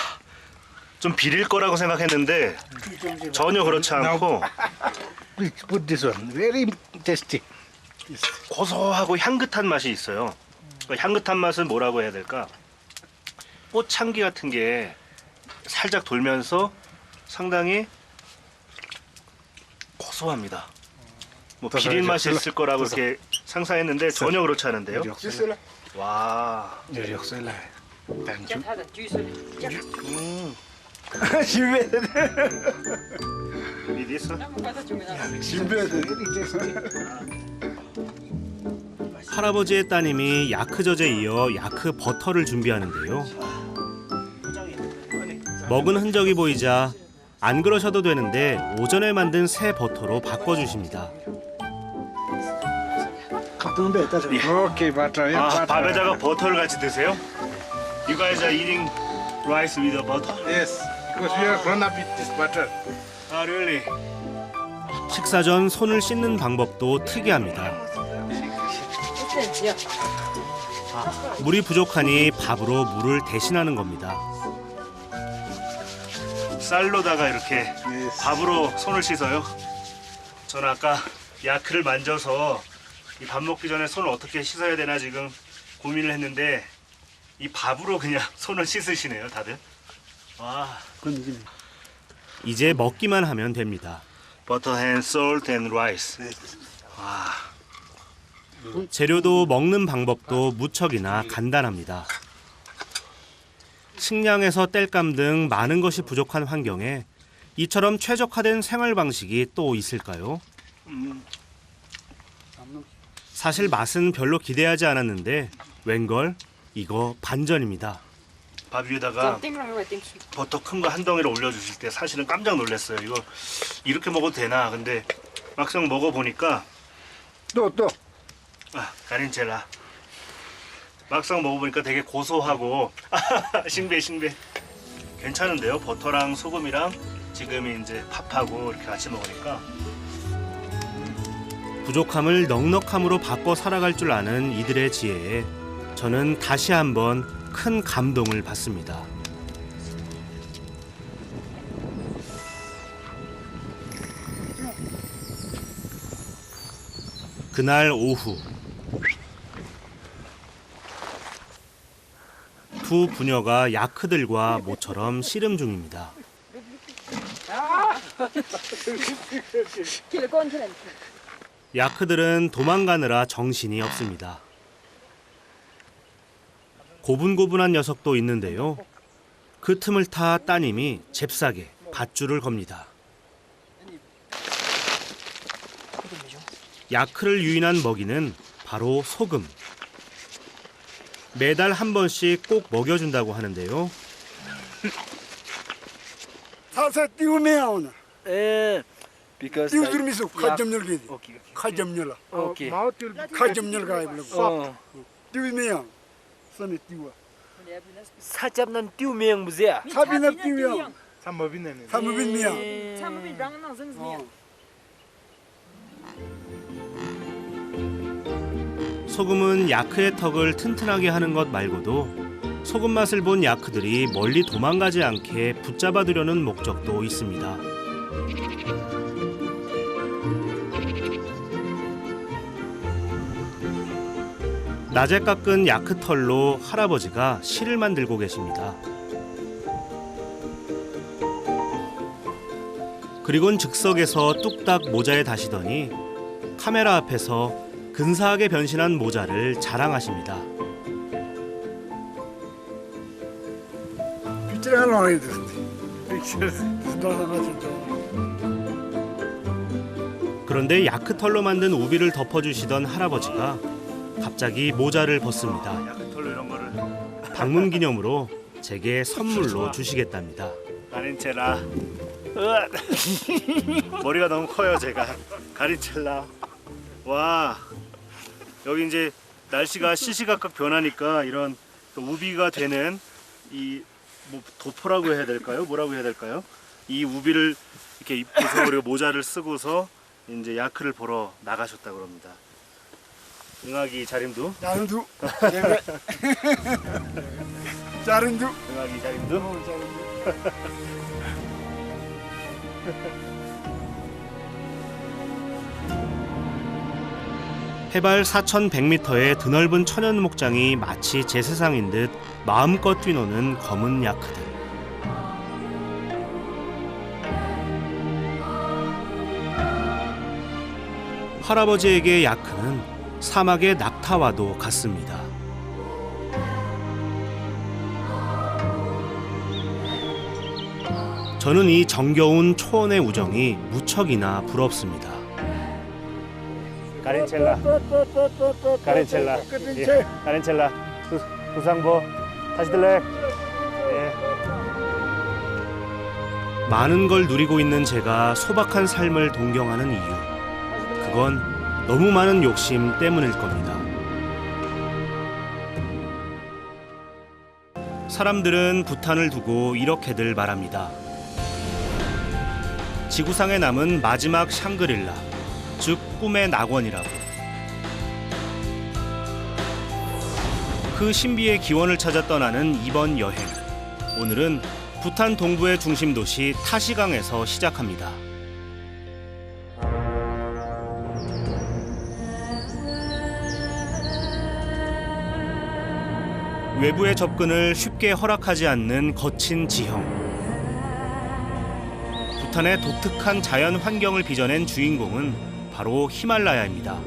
좀 비릴 거라고 생각했는데 전혀 그렇지 않고 Please put this one. Very tasty. 고소하고 향긋한 맛이 있어요. 그 향긋한 맛은 뭐라고 해야 될까? 꽃향기 같은 게 살짝 돌면서 상당히 고소합니다. 뭐 비린 맛이 있을 거라고 이렇게 상상했는데 전혀 그렇지 않은데요. 와. Thank you. 할아버지의 따님이 야크젖에 이어 야크 버터를 준비하는데요. 먹은 흔적이 보이자 안 그러셔도 되는데 오전에 만든 새 버터로 바꿔주십니다. Okay, butter. Yeah, 아, butter. 밥에다가 버터를 같이 드세요? You guys are eating rice with the butter? Yes, because we are grown up with this butter. 아, really? 식사 전 손을 씻는 방법도 특이합니다. 물이 부족하니 밥으로 물을 대신하는 겁니다. 쌀로다가 이렇게 밥으로 손을 씻어요. 저는 아까 야크를 만져서 이 밥 먹기 전에 손을 어떻게 씻어야 되나 지금 고민을 했는데 이 밥으로 그냥 손을 씻으시네요, 다들. 와. 이제 먹기만 하면 됩니다. Butter and salt and rice. 와. 재료도 먹는 방법도 무척이나 간단합니다. 식량에서 땔감 등 많은 것이 부족한 환경에 이처럼 최적화된 생활 방식이 또 있을까요? 사실 맛은 별로 기대하지 않았는데 웬걸 이거 반전입니다. 밥 위에다가 버터 큰 거 한 덩이를 올려주실 때 사실은 깜짝 놀랐어요. 이거 이렇게 먹어도 되나? 근데 막상 먹어보니까 또. 가린첼라. 막상 먹어보니까 되게 고소하고 싱배. 괜찮은데요? 버터랑 소금이랑 지금 이제 밥하고 이렇게 같이 먹으니까 부족함을 넉넉함으로 바꿔 살아갈 줄 아는 이들의 지혜에 저는 다시 한번 큰 감동을 받습니다. 그날 오후 두 부녀가 야크들과 모처럼 씨름 중입니다. 야크들은 도망가느라 정신이 없습니다. 고분고분한 녀석도 있는데요. 그 틈을 타 따님이 잽싸게 밧줄을 겁니다. 야크를 유인한 먹이는 바로 소금. 매달 한 번씩 꼭 먹여준다고 하는데요. 살살 띄우면 오늘. Because 띄우 like, 들으면서 칼좀 열게. okay. 칼좀 열라. Okay. 칼좀 열가 이블로. 띄우면 손에 띄워. 사잡는 띄우명 무지야. 사비나 띄우면 삼법이네. 사무빈미야. 소금은 야크의 턱을 튼튼하게 하는 것 말고도 소금 맛을 본 야크들이 멀리 도망가지 않게 붙잡아두려는 목적도 있습니다. 낮에 깎은 야크 털로 할아버지가 실을 만들고 계십니다. 그리곤 즉석에서 뚝딱 모자에 다시더니 카메라 앞에서 근사하게 변신한 모자를 자랑하십니다. 빗질을 나와야 돼. 그런데 야크 털로 만든 우비를 덮어주시던 할아버지가 갑자기 모자를 벗습니다. 야크 털로 이런 거를 방문 기념으로 제게 선물로 주시겠답니다. 가린첼라. 머리가 너무 커요 제가. 가린첼라. 와, 여기 이제 날씨가 시시각각 변하니까 이런 우비가 되는 이 뭐 도포라고 해야 될까요? 뭐라고 해야 될까요? 이 우비를 이렇게 입고서 그리고 모자를 쓰고서 이제 야크를 보러 나가셨다고 합니다. 응아기 자림두. 자른두. 자른두. 응아기 자림두. 해발 4,100m의 드넓은 천연 목장이 마치 제 세상인 듯 마음껏 뛰노는 검은 야크들. 할아버지에게 야크는 사막의 낙타와도 같습니다. 저는 이 정겨운 초원의 우정이 무척이나 부럽습니다. 가린첼라, 가린첼라, 예, 가린첼라, 구상보, 다시 들래. 예. 많은 걸 누리고 있는 제가 소박한 삶을 동경하는 이유, 그건 너무 많은 욕심 때문일 겁니다. 사람들은 부탄을 두고 이렇게들 말합니다. 지구상에 남은 마지막 샹그릴라, 즉 꿈의 낙원이라고. 그 신비의 기원을 찾아 떠나는 이번 여행. 오늘은 부탄 동부의 중심 도시 타시강에서 시작합니다. 외부의 접근을 쉽게 허락하지 않는 거친 지형. 부탄의 독특한 자연 환경을 빚어낸 주인공은 바로 히말라야입니다.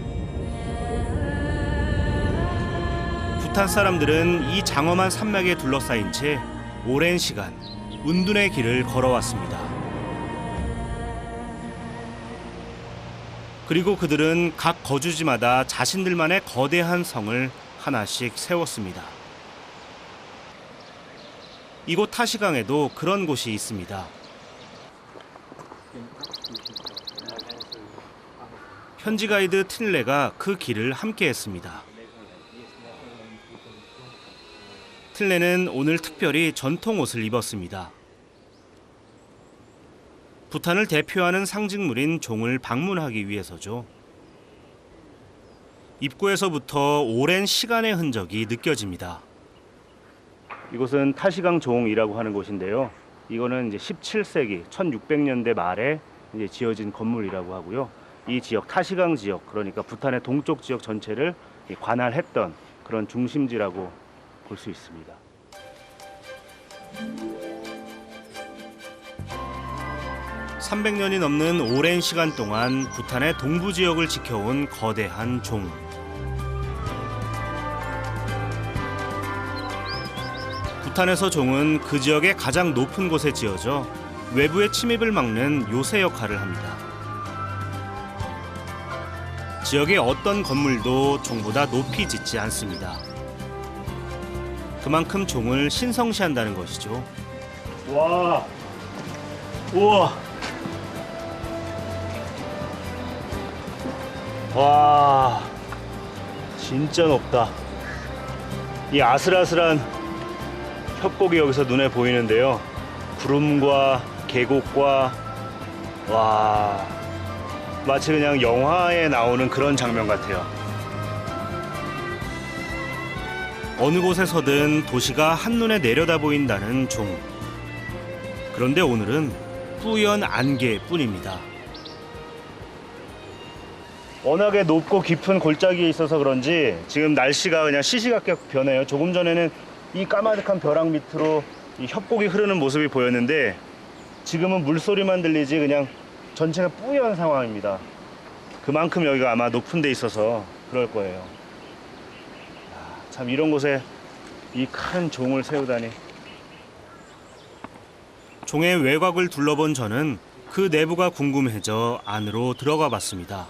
부탄 사람들은 이 장엄한 산맥에 둘러싸인 채 오랜 시간 운둔의 길을 걸어왔습니다. 그리고 그들은 각 거주지마다 자신들만의 거대한 성을 하나씩 세웠습니다. 이곳 타시강에도 그런 곳이 있습니다. 현지 가이드 틸레가 그 길을 함께했습니다. 틸레는 오늘 특별히 전통 옷을 입었습니다. 부탄을 대표하는 상징물인 종을 방문하기 위해서죠. 입구에서부터 오랜 시간의 흔적이 느껴집니다. 이곳은 타시강 종이라고 하는 곳인데요. 이거는 이제 17세기 1600년대 말에 이제 지어진 건물이라고 하고요. 이 지역 타시강 지역, 그러니까 부탄의 동쪽 지역 전체를 관할했던 그런 중심지라고 볼 수 있습니다. (300년이) 넘는 오랜 시간 동안 부탄의 동부 지역을 지켜온 거대한 종. 부탄에서 종은 그 지역의 가장 높은 곳에 지어져 외부의 침입을 막는 요새 역할을 합니다. 지역의 어떤 건물도 종보다 높이 짓지 않습니다. 그만큼 종을 신성시한다는 것이죠. 와, 우와, 와, 진짜 높다. 이 아슬아슬한 협곡이 여기서 눈에 보이는데요. 구름과 계곡과, 와, 마치 그냥 영화에 나오는 그런 장면 같아요. 어느 곳에서든 도시가 한눈에 내려다 보인다는 종. 그런데 오늘은 뿌연 안개뿐입니다. 워낙에 높고 깊은 골짜기에 있어서 그런지 지금 날씨가 그냥 시시각각 변해요. 조금 전에는 이 까마득한 벼락 밑으로 이 협곡이 흐르는 모습이 보였는데 지금은 물소리만 들리지 그냥 전체가 뿌연 상황입니다. 그만큼 여기가 아마 높은 데 있어서 그럴 거예요. 참 이런 곳에 이 큰 종을 세우다니. 종의 외곽을 둘러본 저는 그 내부가 궁금해져 안으로 들어가 봤습니다.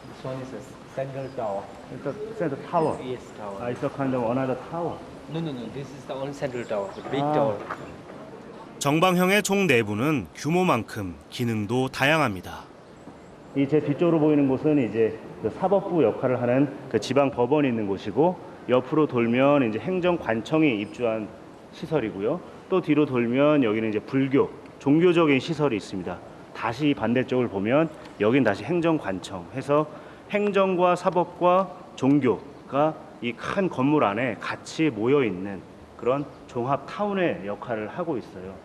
This one is a central tower. It's a tower. Yes, tower. It's a kind of another tower. No. This is the only central tower, the big tower. 정방형의 종 내부는 규모만큼 기능도 다양합니다. 이 제 뒤쪽으로 보이는 곳은 이제 그 사법부 역할을 하는 그 지방 법원이 있는 곳이고, 옆으로 돌면 이제 행정관청이 입주한 시설이고요. 또 뒤로 돌면 여기는 이제 불교, 종교적인 시설이 있습니다. 다시 반대쪽을 보면 여긴 다시 행정관청 해서 행정과 사법과 종교가 이 큰 건물 안에 같이 모여 있는 그런 종합 타운의 역할을 하고 있어요.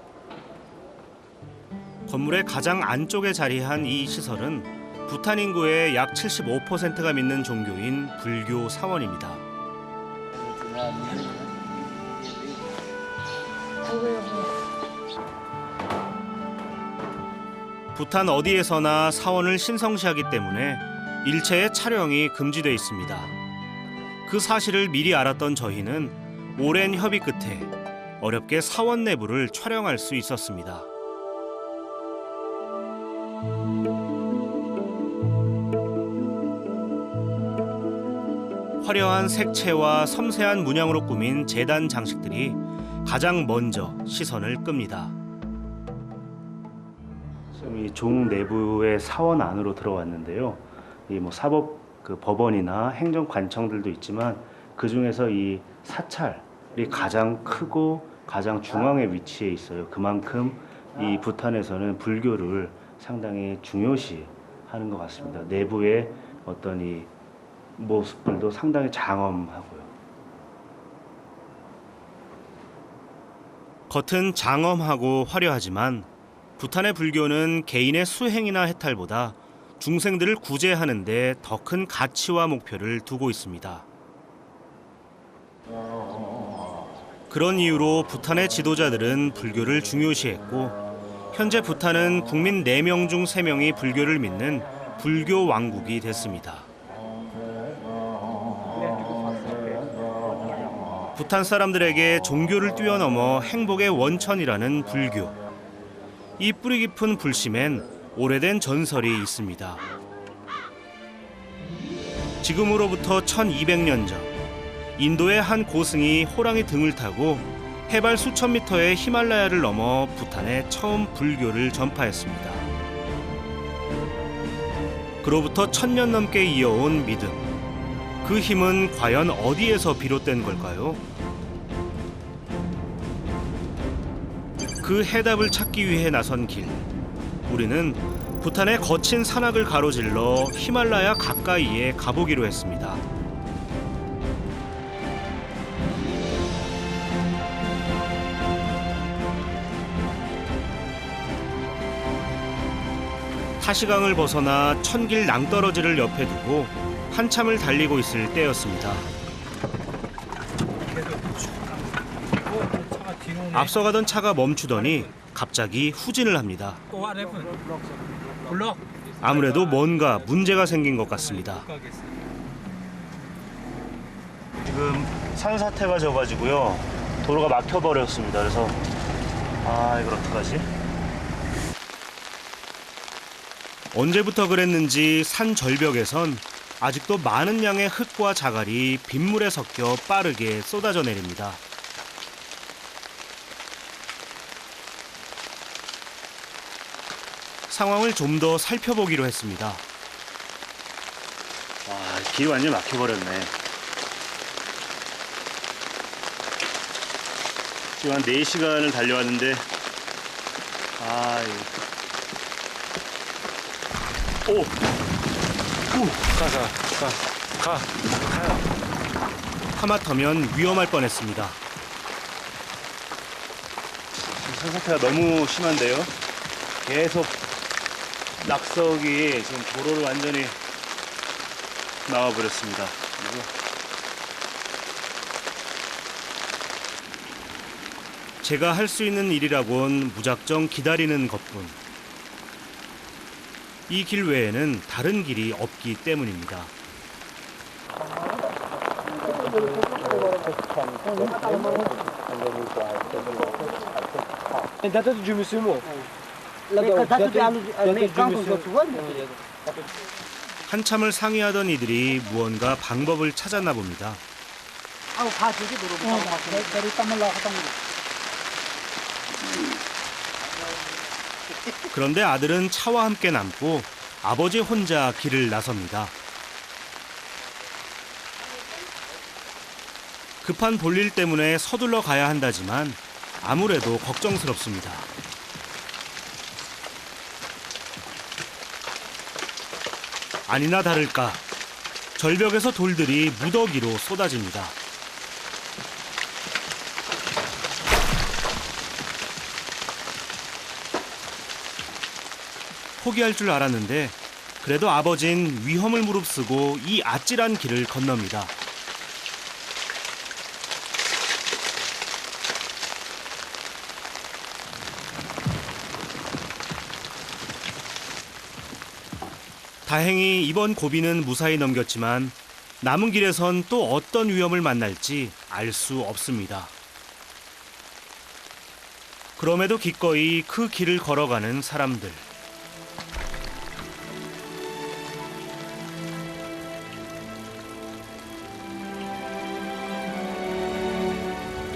건물의 가장 안쪽에 자리한 이 시설은 부탄 인구의 약 75%가 믿는 종교인 불교 사원입니다. 부탄 어디에서나 사원을 신성시하기 때문에 일체의 촬영이 금지돼 있습니다. 그 사실을 미리 알았던 저희는 오랜 협의 끝에 어렵게 사원 내부를 촬영할 수 있었습니다. 화려한 색채와 섬세한 문양으로 꾸민 제단 장식들이 가장 먼저 시선을 끕니다. 지금 이 종 내부의 사원 안으로 들어왔는데요. 이 뭐 사법 그 법원이나 행정관청들도 있지만 그 중에서 이 사찰이 가장 크고 가장 중앙에 위치해 있어요. 그만큼 이 부탄에서는 불교를 상당히 중요시하는 것 같습니다. 내부의 어떤 이 모습들도 상당히 장엄하고요. 겉은 장엄하고 화려하지만 부탄의 불교는 개인의 수행이나 해탈보다 중생들을 구제하는 데 더 큰 가치와 목표를 두고 있습니다. 그런 이유로 부탄의 지도자들은 불교를 중요시했고 현재 부탄은 국민 4명 중 3명이 불교를 믿는 불교 왕국이 됐습니다. 부탄 사람들에게 종교를 뛰어넘어 행복의 원천이라는 불교. 이 뿌리 깊은 불심엔 오래된 전설이 있습니다. 지금으로부터 1200년 전 인도의 한 고승이 호랑이 등을 타고 해발 수천 미터의 히말라야를 넘어 부탄에 처음 불교를 전파했습니다. 그로부터 1000년 넘게 이어온 믿음. 그 힘은 과연 어디에서 비롯된 걸까요? 그 해답을 찾기 위해 나선 길. 우리는 부탄의 거친 산악을 가로질러 히말라야 가까이에 가보기로 했습니다. 타시강을 벗어나 천길 낭떠러지를 옆에 두고 한참을 달리고 있을 때였습니다. 앞서가던 차가 멈추더니 갑자기 후진을 합니다. 아무래도 뭔가 문제가 생긴 것 같습니다. 지금 산사태가 져가지고요. 도로가 막혀버렸습니다. 그래서 이걸 어떡하지? 언제부터 그랬는지 산 절벽에선 아직도 많은 양의 흙과 자갈이 빗물에 섞여 빠르게 쏟아져 내립니다. 상황을 좀 더 살펴보기로 했습니다. 길이 완전히 막혀버렸네. 지금 한 4시간을 달려왔는데 하마터면 위험할 뻔했습니다. 산사태가 너무 심한데요. 계속 낙석이 지금 도로를 완전히 나와버렸습니다. 그리고 제가 할 수 있는 일이라곤 무작정 기다리는 것뿐. 이 길 외에는 다른 길이 없기 때문입니다. 한참을 상의하던 이들이 무언가 방법을 찾았나 봅니다. 그런데 아들은 차와 함께 남고 아버지 혼자 길을 나섭니다. 급한 볼일 때문에 서둘러 가야 한다지만 아무래도 걱정스럽습니다. 아니나 다를까 절벽에서 돌들이 무더기로 쏟아집니다. 포기할 줄 알았는데 그래도 아버진 위험을 무릅쓰고 이 아찔한 길을 건넙니다. 다행히 이번 고비는 무사히 넘겼지만 남은 길에선 또 어떤 위험을 만날지 알 수 없습니다. 그럼에도 기꺼이 그 길을 걸어가는 사람들.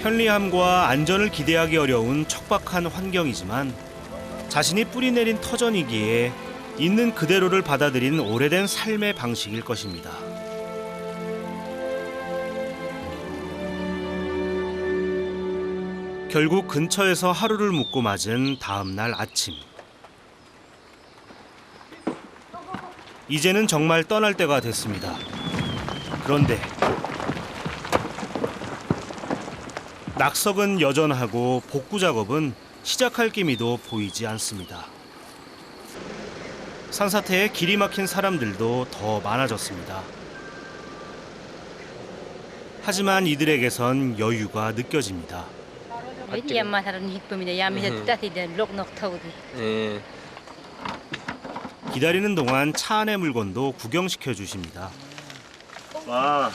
편리함과 안전을 기대하기 어려운 척박한 환경이지만 자신이 뿌리내린 터전이기에 있는 그대로를 받아들인 오래된 삶의 방식일 것입니다. 결국 근처에서 하루를 묵고 맞은 다음 날 아침. 이제는 정말 떠날 때가 됐습니다. 그런데 낙석은 여전하고 복구 작업은 시작할 기미도 보이지 않습니다. 산사태에 길이 막힌 사람들도 더 많아졌습니다. 하지만 이들에게선 여유가 느껴집니다. 기다리는 동안 차 안의 물건도 구경시켜 주십니다. 와.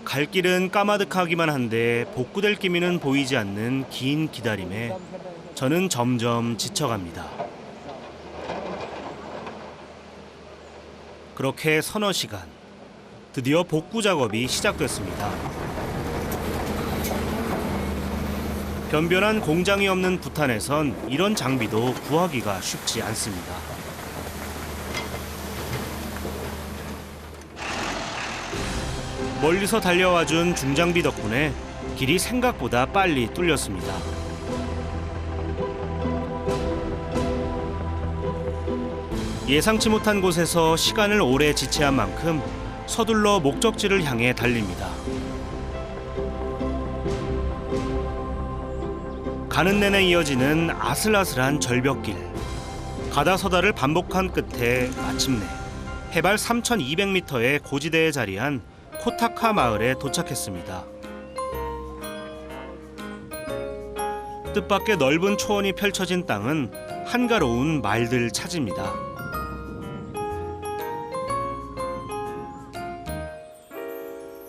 갈 길은 까마득하기만 한데 복구될 기미는 보이지 않는 긴 기다림에 저는 점점 지쳐갑니다. 그렇게 서너 시간, 드디어 복구 작업이 시작됐습니다. 변변한 공장이 없는 부탄에선 이런 장비도 구하기가 쉽지 않습니다. 멀리서 달려와준 중장비 덕분에 길이 생각보다 빨리 뚫렸습니다. 예상치 못한 곳에서 시간을 오래 지체한 만큼 서둘러 목적지를 향해 달립니다. 가는 내내 이어지는 아슬아슬한 절벽길. 가다서다를 반복한 끝에 마침내 해발 3,200m의 고지대에 자리한 코타카 마을에 도착했습니다. 뜻밖의 넓은 초원이 펼쳐진 땅은 한가로운 말들 차지입니다.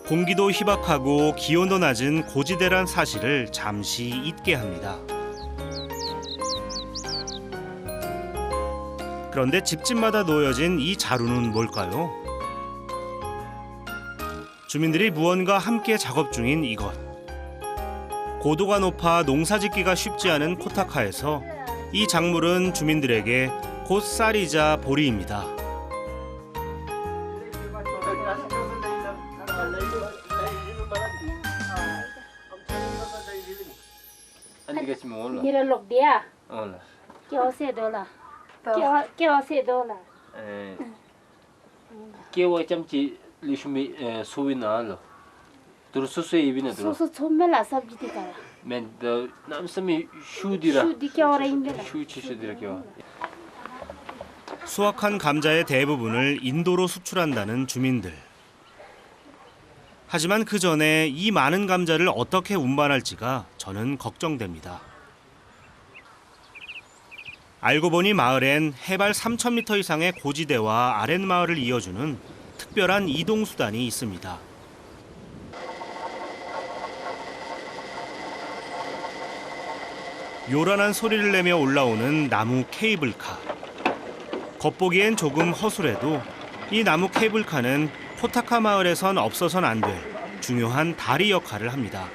공기도 희박하고 기온도 낮은 고지대란 사실을 잠시 잊게 합니다. 그런데 집집마다 놓여진 이 자루는 뭘까요? 주민들이 무언가 함께 작업 중인 이것. 고도가 높아 농사짓기가 쉽지 않은 코타카에서 이 작물은 주민들에게 곧 쌀이자 보리입니다. Mira lo dia. Que você dola. Que você dola. Que o chamchi lishmi suvinalo. Dursusu ibine dur. Sosu chomela sabji dikara. Men the namsami shudira. Shudi ke ora indela. shudira kyo. 수확한 감자의 대부분을 인도로 수출한다는 주민들. 하지만 그 전에 이 많은 감자를 어떻게 운반할지가 저는 걱정됩니다. 알고 보니 마을엔 해발 3,000m 이상의 고지대와 아랫마을을 이어주는 특별한 이동수단이 있습니다. 요란한 소리를 내며 올라오는 나무 케이블카. 겉보기엔 조금 허술해도 이 나무 케이블카는 코타카 마을에선 없어선 안 될 중요한 다리 역할을 합니다.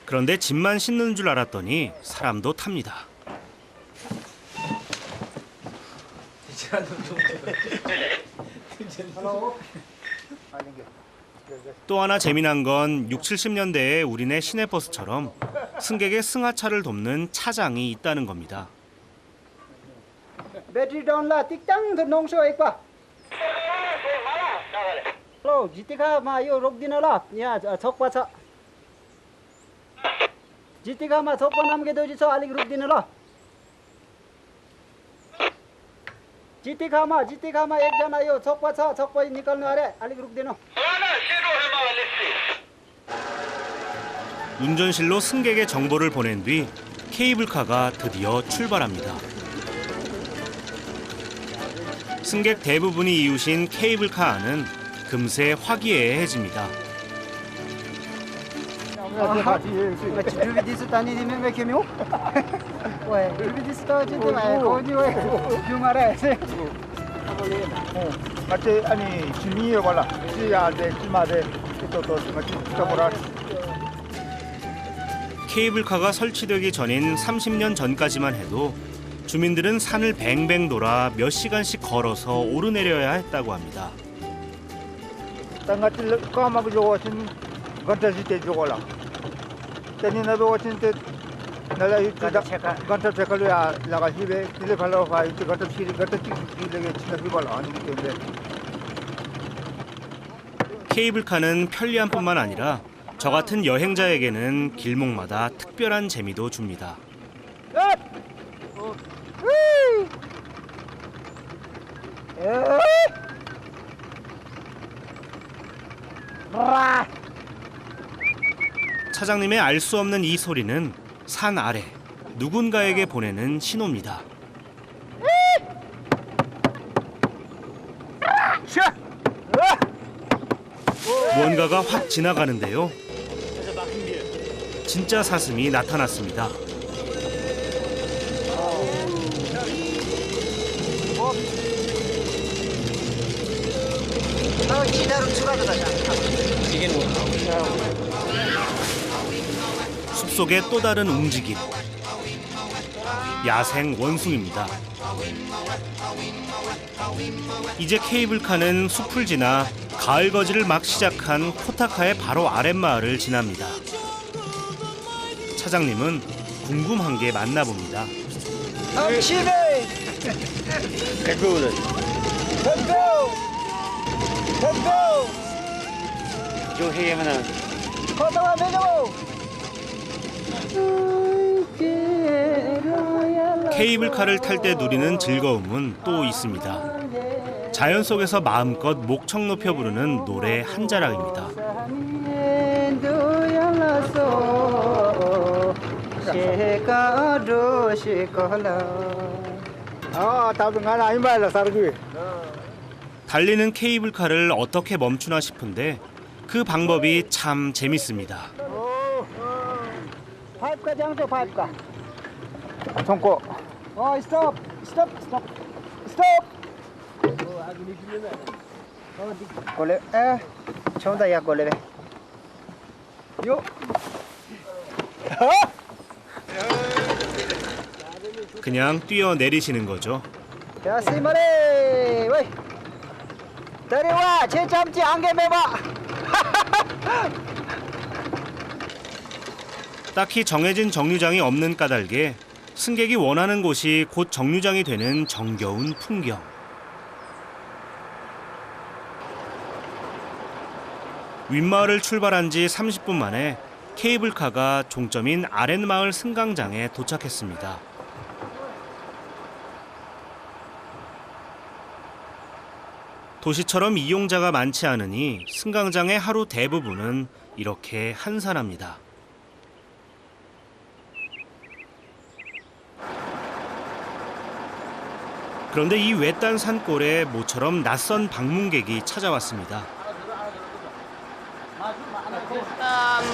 그런데 짐만 싣는 줄 알았더니 사람도 탑니다. 또 하나 재미난 건 60, 70년대의 우리네 시내버스처럼 승객의 승하차를 돕는 차장이 있다는 겁니다. Battery down la tiktang nong so ekpa. Hello, jitika ma yo rok dina la. Ya chokpa cha. Jitika ma chokpa nam ke doji cha alik rok dina la. Jitika ma ek jana yo chokpa cha chokpa nikalne are alik rok dina. 운전실로 승객의 정보를 보낸 뒤 케이블카가 드디어 출발합니다. 승객 대부분이 이웃인 케이블카 안은 금세 화기애애해집니다. 케이블카가 설치되기 전인 30년 전까지만 해도 주민들은 산을 뱅뱅 돌아 몇 시간씩 걸어서 오르내려야 했다고 합니다. 케이블카는 편리함뿐만 아니라 저 같은 여행자에게는 길목마다 특별한 재미도 줍니다. 차장님의 알 수 없는 이 소리는 산 아래 누군가에게 보내는 신호입니다. 무언가가 확 지나가는데요. 진짜 사슴이 나타났습니다. 숲속의 또 다른 움직임. 야생 원숭이입니다. 이제 케이블카는 숲을 지나 가을 거지를 막 시작한 코타카의 바로 아랫마을을 지납니다. 차장님은 궁금한 게 많나 봅니다. 케이블카를 탈 때 누리는 즐거움은 또 있습니다. 자연 속에서 마음껏 목청 높여 부르는 노래 한 자락입니다. 달리는 케이블카를 어떻게 멈추나 싶은데 그 방법이 참 재밌습니다. 파이프가 장소 파이프가. 손고. 스톱. 스톱. 스톱. 스톱. 골레. 처음다 야 골레. 요. 그냥 뛰어내리시는 거죠. 야, 시마레. 왜? 데려와. 제 잠지 안개 매봐. 딱히 정해진 정류장이 없는 까닭에 승객이 원하는 곳이 곧 정류장이 되는 정겨운 풍경. 윗마을을 출발한 지 30분 만에 케이블카가 종점인 아랫마을 승강장에 도착했습니다. 도시처럼 이용자가 많지 않으니 승강장의 하루 대부분은 이렇게 한산합니다. 그런데 이 외딴 산골에 모처럼 낯선 방문객이 찾아왔습니다.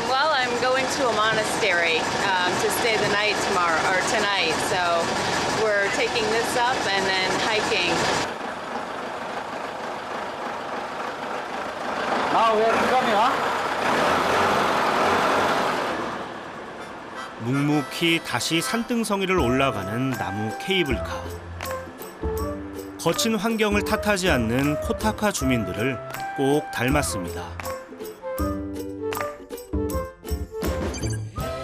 Well, I'm going to a monastery to stay the night tomorrow or tonight. So we're taking this up and then hiking. 왜 그러냐? 묵묵히 다시 산등성이를 올라가는 나무 케이블카. 거친 환경을 탓하지 않는 코타카 주민들을 꼭 닮았습니다.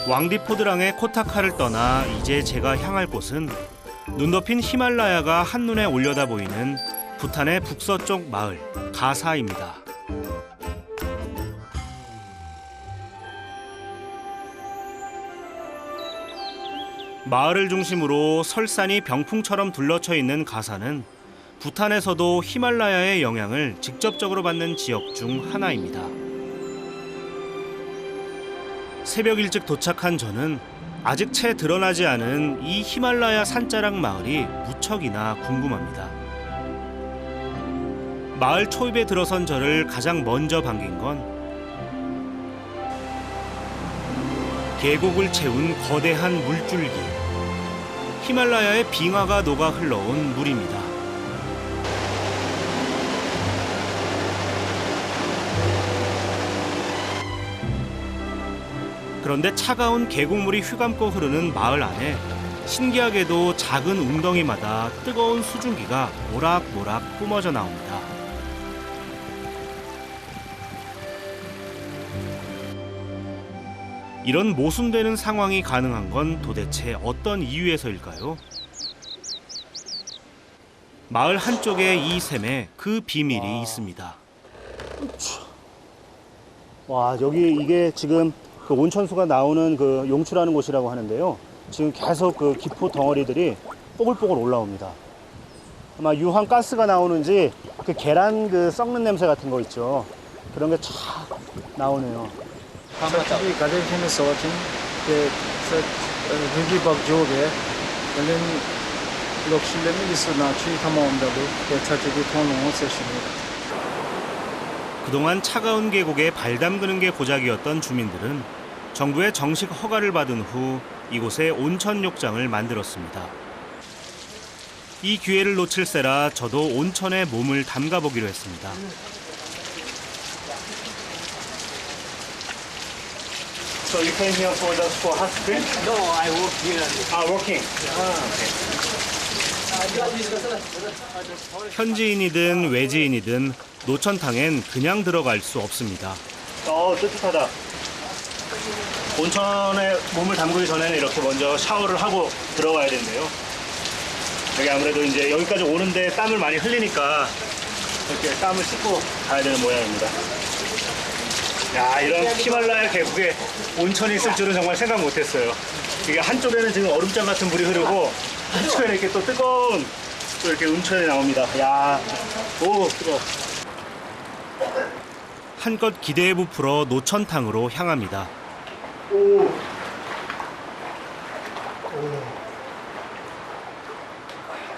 왕디포드랑의 코타카를 떠나 이제 제가 향할 곳은 눈 덮인 히말라야가 한눈에 올려다 보이는 부탄의 북서쪽 마을 가사입니다. 마을을 중심으로 설산이 병풍처럼 둘러쳐 있는 가사는 부탄에서도 히말라야의 영향을 직접적으로 받는 지역 중 하나입니다. 새벽 일찍 도착한 저는 아직 채 드러나지 않은 이 히말라야 산자락 마을이 무척이나 궁금합니다. 마을 초입에 들어선 저를 가장 먼저 반긴 건 계곡을 채운 거대한 물줄기. 히말라야의 빙하가 녹아 흘러온 물입니다. 그런데 차가운 계곡물이 휘감고 흐르는 마을 안에 신기하게도 작은 웅덩이마다 뜨거운 수증기가 모락모락 뿜어져 나옵니다. 이런 모순되는 상황이 가능한 건 도대체 어떤 이유에서일까요? 마을 한쪽의 이 샘에 그 비밀이 있습니다. 와, 여기 이게 지금 그 온천수가 나오는 그 용추라는 곳이라고 하는데요. 지금 계속 그 기포 덩어리들이 뽀글뽀글 올라옵니다. 아마 유황 가스가 나오는지 그 계란 그 썩는 냄새 같은 거 있죠. 그런 게 쫙 나오네요. 그동안 차가운 계곡에 발 담그는 게 고작이었던 주민들은 정부의 정식 허가를 받은 후 이곳에 온천 욕장을 만들었습니다. 이 기회를 놓칠세라 저도 온천에 몸을 담가보기로 했습니다. So you came here for hot spring? No, I work here. Working. 현지인이든 외지인이든 노천탕엔 그냥 들어갈 수 없습니다. 뜨뜻하다. 온천에 몸을 담그기 전에는 이렇게 먼저 샤워를 하고 들어가야 된대요. 여기 아무래도 이제 여기까지 오는데 땀을 많이 흘리니까 이렇게 땀을 씻고 가야 되는 모양입니다. 야, 이런 히말라야 계곡에 온천이 있을 줄은 정말 생각 못했어요. 이게 한쪽에는 지금 얼음장 같은 물이 흐르고 한쪽에는 이렇게 또 뜨거운 또 이렇게 온천이 나옵니다. 야, 오 뜨거워. 한껏 기대에 부풀어 노천탕으로 향합니다.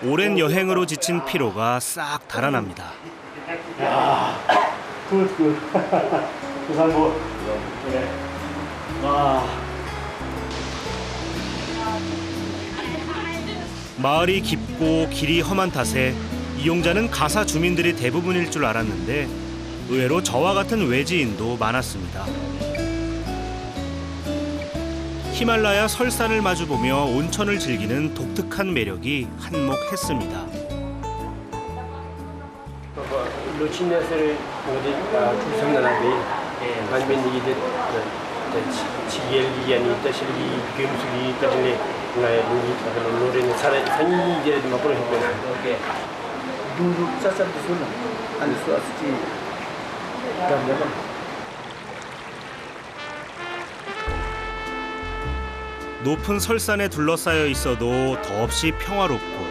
오랜 여행으로 지친 피로가 싹 달아납니다. 굿. 부산보. 네. 와. 마을이 깊고 길이 험한 탓에 이용자는 가사 주민들이 대부분일 줄 알았는데 의외로 저와 같은 외지인도 많았습니다. 히말라야 설산을 마주보며 온천을 즐기는 독특한 매력이 한몫했습니다. 루치네스를 주성나라비 반면이들 지엘기야니 따실기 금수기 따질레 나의 노래는 산이 이제 막 그런 거. 오케이. dulu sasar di sana ada suatu gambaran. 높은 설산에 둘러싸여 있어도 더없이 평화롭고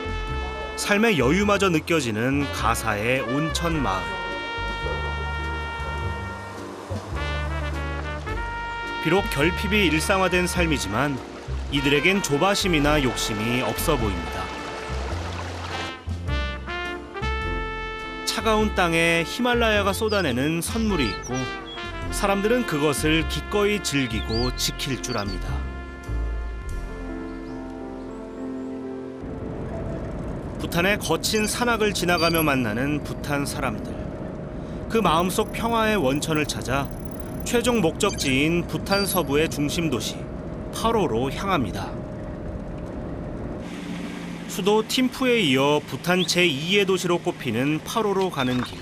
삶의 여유마저 느껴지는 가사의 온천 마을. 비록 결핍이 일상화된 삶이지만 이들에겐 조바심이나 욕심이 없어 보입니다. 차가운 땅에 히말라야가 쏟아내는 선물이 있고 사람들은 그것을 기꺼이 즐기고 지킬 줄 압니다. 부탄의 거친 산악을 지나가며 만나는 부탄 사람들. 그 마음속 평화의 원천을 찾아 최종 목적지인 부탄 서부의 중심 도시 파로로 향합니다. 수도 팀푸에 이어 부탄 제2의 도시로 꼽히는 파로로 가는 길.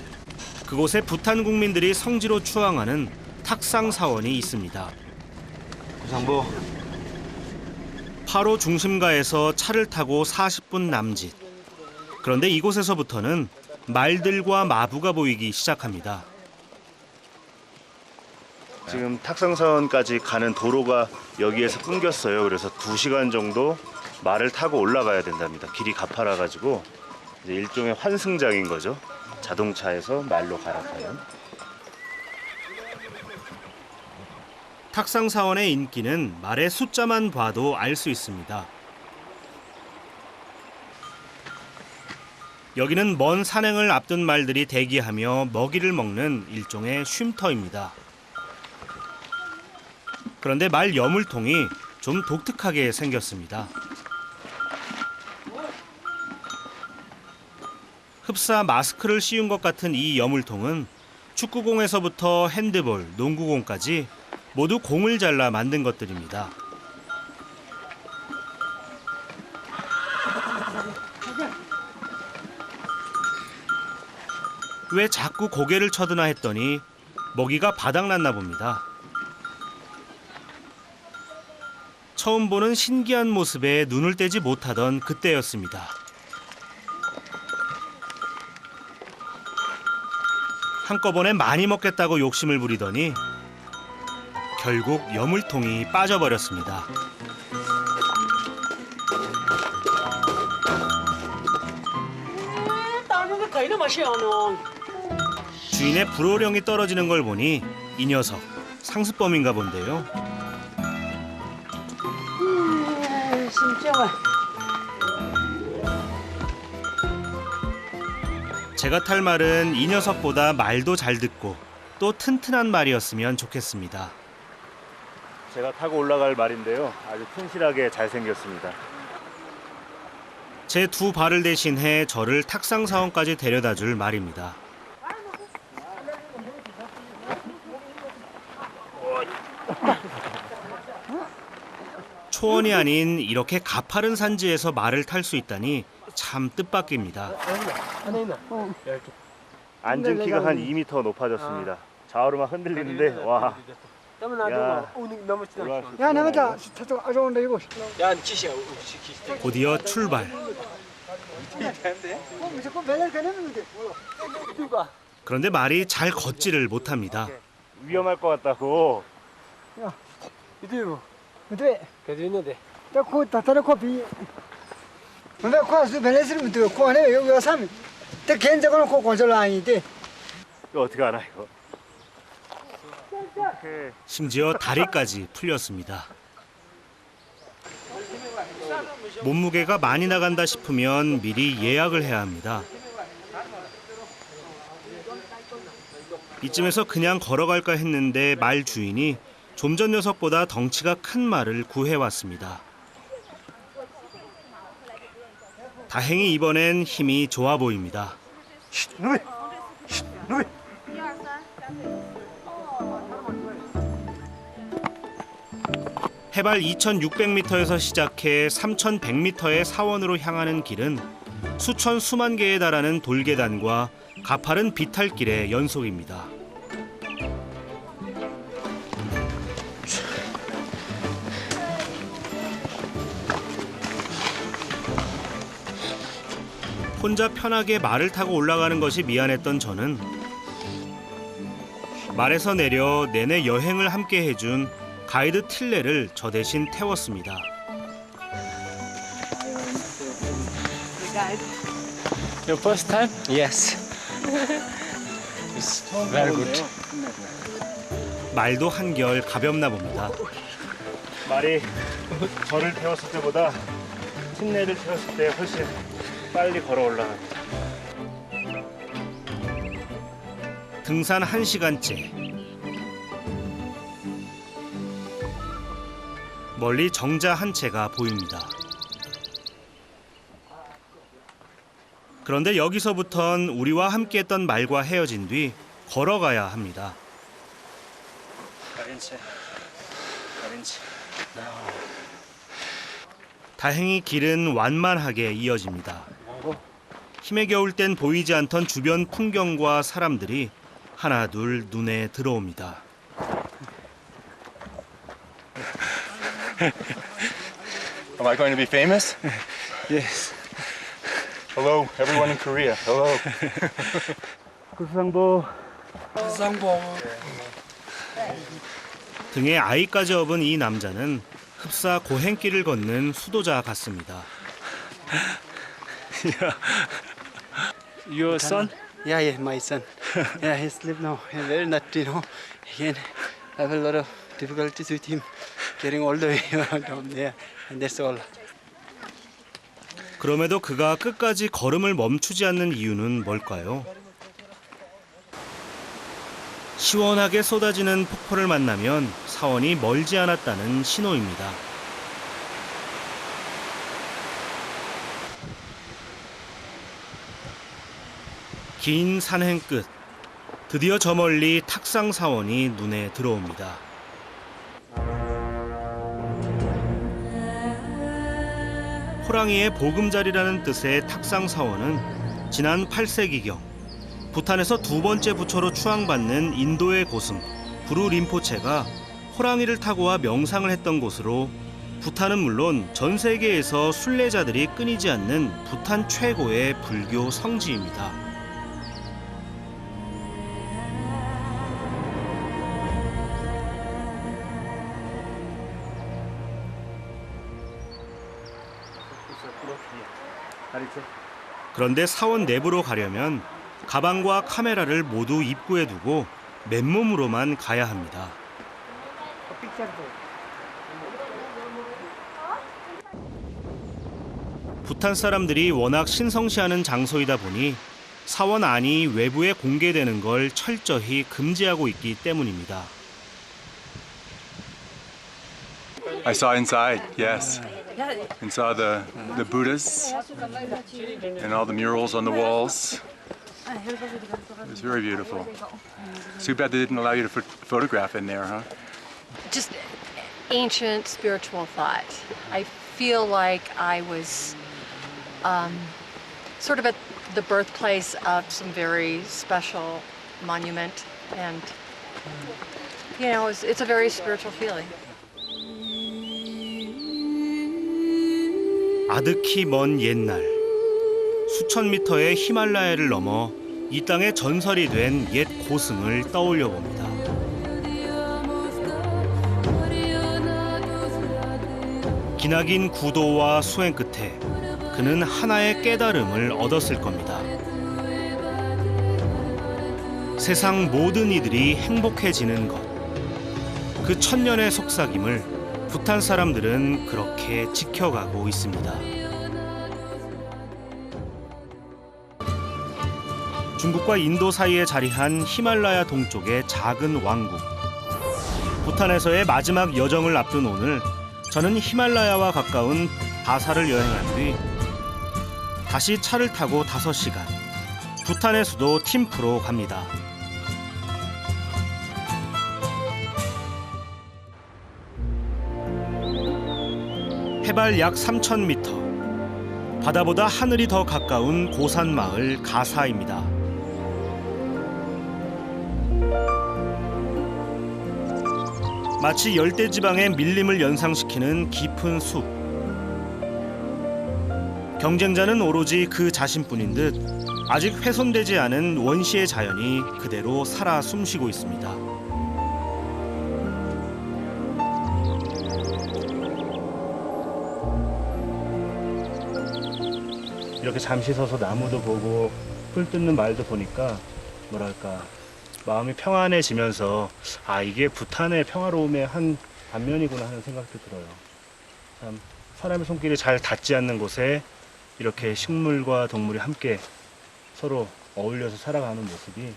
그곳에 부탄 국민들이 성지로 추앙하는 탁상 사원이 있습니다. 장보. 파로 중심가에서 차를 타고 40분 남짓. 그런데 이곳에서부터는 말들과 마부가 보이기 시작합니다. 지금 탁상사원까지 가는 도로가 여기에서 끊겼어요. 그래서 2시간 정도 말을 타고 올라가야 된답니다. 길이 가파라가지고 이제 일종의 환승장인 거죠. 자동차에서 말로 갈아타는. 탁상사원의 인기는 말의 숫자만 봐도 알 수 있습니다. 여기는 먼 산행을 앞둔 말들이 대기하며 먹이를 먹는 일종의 쉼터입니다. 그런데 말 여물통이 좀 독특하게 생겼습니다. 흡사 마스크를 씌운 것 같은 이 여물통은 축구공에서부터 핸드볼, 농구공까지 모두 공을 잘라 만든 것들입니다. 왜 자꾸 고개를 쳐드나 했더니 먹이가 바닥났나 봅니다. 처음 보는 신기한 모습에 눈을 떼지 못하던 그때였습니다. 한꺼번에 많이 먹겠다고 욕심을 부리더니 결국 여물통이 빠져버렸습니다. 주인의 불호령이 떨어지는 걸 보니 이 녀석 상습범인가 본데요. 제가 탈 말은 이 녀석보다 말도 잘 듣고 또 튼튼한 말이었으면 좋겠습니다. 제가 타고 올라갈 말인데요. 아주 튼실하게 잘 생겼습니다. 제 두 발을 대신해 저를 탁상사원까지 데려다 줄 말입니다. 초원이 아닌 이렇게 가파른 산지에서 말을 탈 수 있다니 참 뜻밖입니다. 앉은 키가 한 2m 높아졌습니다. 좌우로 막 흔들리는데 와. 야, 나가자. 저쪽 아저온데 이거. 곧이어 출발. 그런데 말이 잘 걷지를 못합니다. 위험할 것 같다고. 야, 이거. 근데 있는데. 코 다다라 코피. 근데 코스 벨레스를 또 코네 여기 와서 때 괜찮은 코 고절 아닌데. 이거 어떻게 알아 이거? 심지어 다리까지 풀렸습니다. 몸무게가 많이 나간다 싶으면 미리 예약을 해야 합니다. 이쯤에서 그냥 걸어갈까 했는데 말 주인이 좀 전 녀석보다 덩치가 큰 말을 구해왔습니다. 다행히 이번엔 힘이 좋아 보입니다. 해발 2,600m에서 시작해 3,100m의 사원으로 향하는 길은 수천 수만 개에 달하는 돌계단과 가파른 비탈길의 연속입니다. 혼자 편하게 말을 타고 올라가는 것이 미안했던 저는 말에서 내려 내내 여행을 함께 해준 가이드 틸레를 저 대신 태웠습니다. Your first time? Yes. It's very good. 말도 한결 가볍나 봅니다. 말이 저를 태웠을 때보다 틴네를 태웠을 때 훨씬 빨리 걸어 올라갑니다. 등산 1시간째. 멀리 정자 한 채가 보입니다. 그런데 여기서부턴 우리와 함께했던 말과 헤어진 뒤 걸어가야 합니다. 다행히 길은 완만하게 이어집니다. 힘에 겨울 땐 보이지 않던 주변 풍경과 사람들이 하나둘 눈에 들어옵니다. Am I going to be famous? Yes. Hello, everyone in Korea. Hello. 구상보. 등에 아이까지 업은 이 남자는 흡사 고행길을 걷는 수도자 같습니다. Your son? Yeah, my son. Yeah, he sleep now. He's very nutty, He can have a lot of difficulties with him getting all the way down there, and that's all. 그럼에도 그가 끝까지 걸음을 멈추지 않는 이유는 뭘까요? 시원하게 쏟아지는 폭포를 만나면 사원이 멀지 않았다는 신호입니다. 긴 산행 끝, 드디어 저 멀리 탁상 사원이 눈에 들어옵니다. 호랑이의 보금자리라는 뜻의 탁상 사원은 지난 8세기경 부탄에서 두 번째 부처로 추앙받는 인도의 고승 부루 림포체가 호랑이를 타고 와 명상을 했던 곳으로 부탄은 물론 전 세계에서 순례자들이 끊이지 않는 부탄 최고의 불교 성지입니다. 그런데 사원 내부로 가려면 가방과 카메라를 모두 입구에 두고 맨몸으로만 가야 합니다. 부탄 사람들이 워낙 신성시하는 장소이다 보니 사원 안이 외부에 공개되는 걸 철저히 금지하고 있기 때문입니다. I saw inside, yes. And saw the Buddhas and all the murals on the walls. It was very beautiful. Too bad they didn't allow you to photograph in there, huh? Just ancient spiritual thought. I feel like I was sort of at the birthplace of some very special monument, and you know, it's a very spiritual feeling. 아득히 먼 옛날, 수천 미터의 히말라야를 넘어 이 땅의 전설이 된 옛 고승을 떠올려 봅니다. 기나긴 구도와 수행 끝에 그는 하나의 깨달음을 얻었을 겁니다. 세상 모든 이들이 행복해지는 것. 그 천년의 속삭임을 부탄 사람들은 그렇게 지켜가고 있습니다. 중국과 인도 사이에 자리한 히말라야 동쪽의 작은 왕국. 부탄에서의 마지막 여정을 앞둔 오늘, 저는 히말라야와 가까운 바사를 여행한 뒤 다시 차를 타고 5시간, 부탄의 수도 팀푸로 갑니다. 해발 약 3,000m, 바다보다 하늘이 더 가까운 고산 마을 가사입니다. 마치 열대지방의 밀림을 연상시키는 깊은 숲. 경쟁자는 오로지 그 자신뿐인 듯 아직 훼손되지 않은 원시의 자연이 그대로 살아 숨쉬고 있습니다. 이렇게 잠시 서서 나무도 보고 풀 뜯는 말도 보니까 뭐랄까 마음이 평안해지면서 아 이게 부탄의 평화로움의 한 반면이구나 하는 생각도 들어요. 참 사람의 손길이 잘 닿지 않는 곳에 이렇게 식물과 동물이 함께 서로 어울려서 살아가는 모습이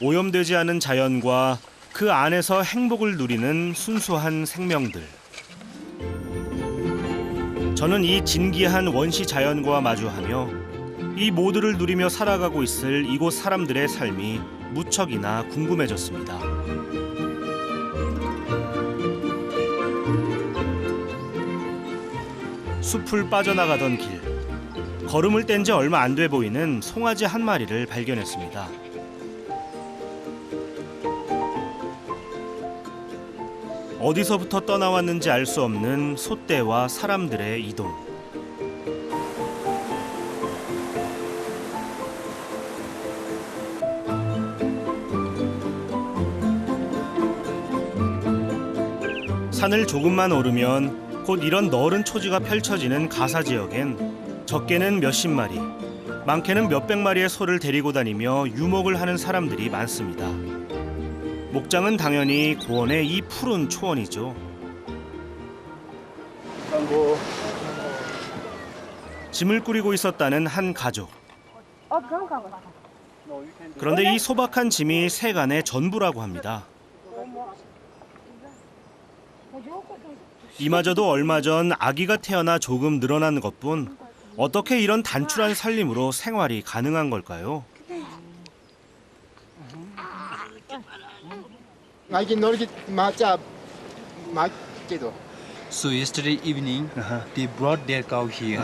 오염되지 않은 자연과 그 안에서 행복을 누리는 순수한 생명들. 저는 이 진기한 원시 자연과 마주하며 이 모두를 누리며 살아가고 있을 이곳 사람들의 삶이 무척이나 궁금해졌습니다. 숲을 빠져나가던 길, 걸음을 뗀 지 얼마 안 돼 보이는 송아지 한 마리를 발견했습니다. 어디서부터 떠나왔는지 알 수 없는 소떼와 사람들의 이동. 산을 조금만 오르면 곧 이런 너른 초지가 펼쳐지는 가사 지역엔 적게는 몇십 마리, 많게는 몇백 마리의 소를 데리고 다니며 유목을 하는 사람들이 많습니다. 목장은 당연히 고원의 이 푸른 초원이죠. 짐을 꾸리고 있었다는 한 가족. 그런데 이 소박한 짐이 세간의 전부라고 합니다. 이마저도 얼마 전 아기가 태어나 조금 늘어난 것뿐 어떻게 이런 단출한 살림으로 생활이 가능한 걸까요? So yesterday evening, they brought their cow here.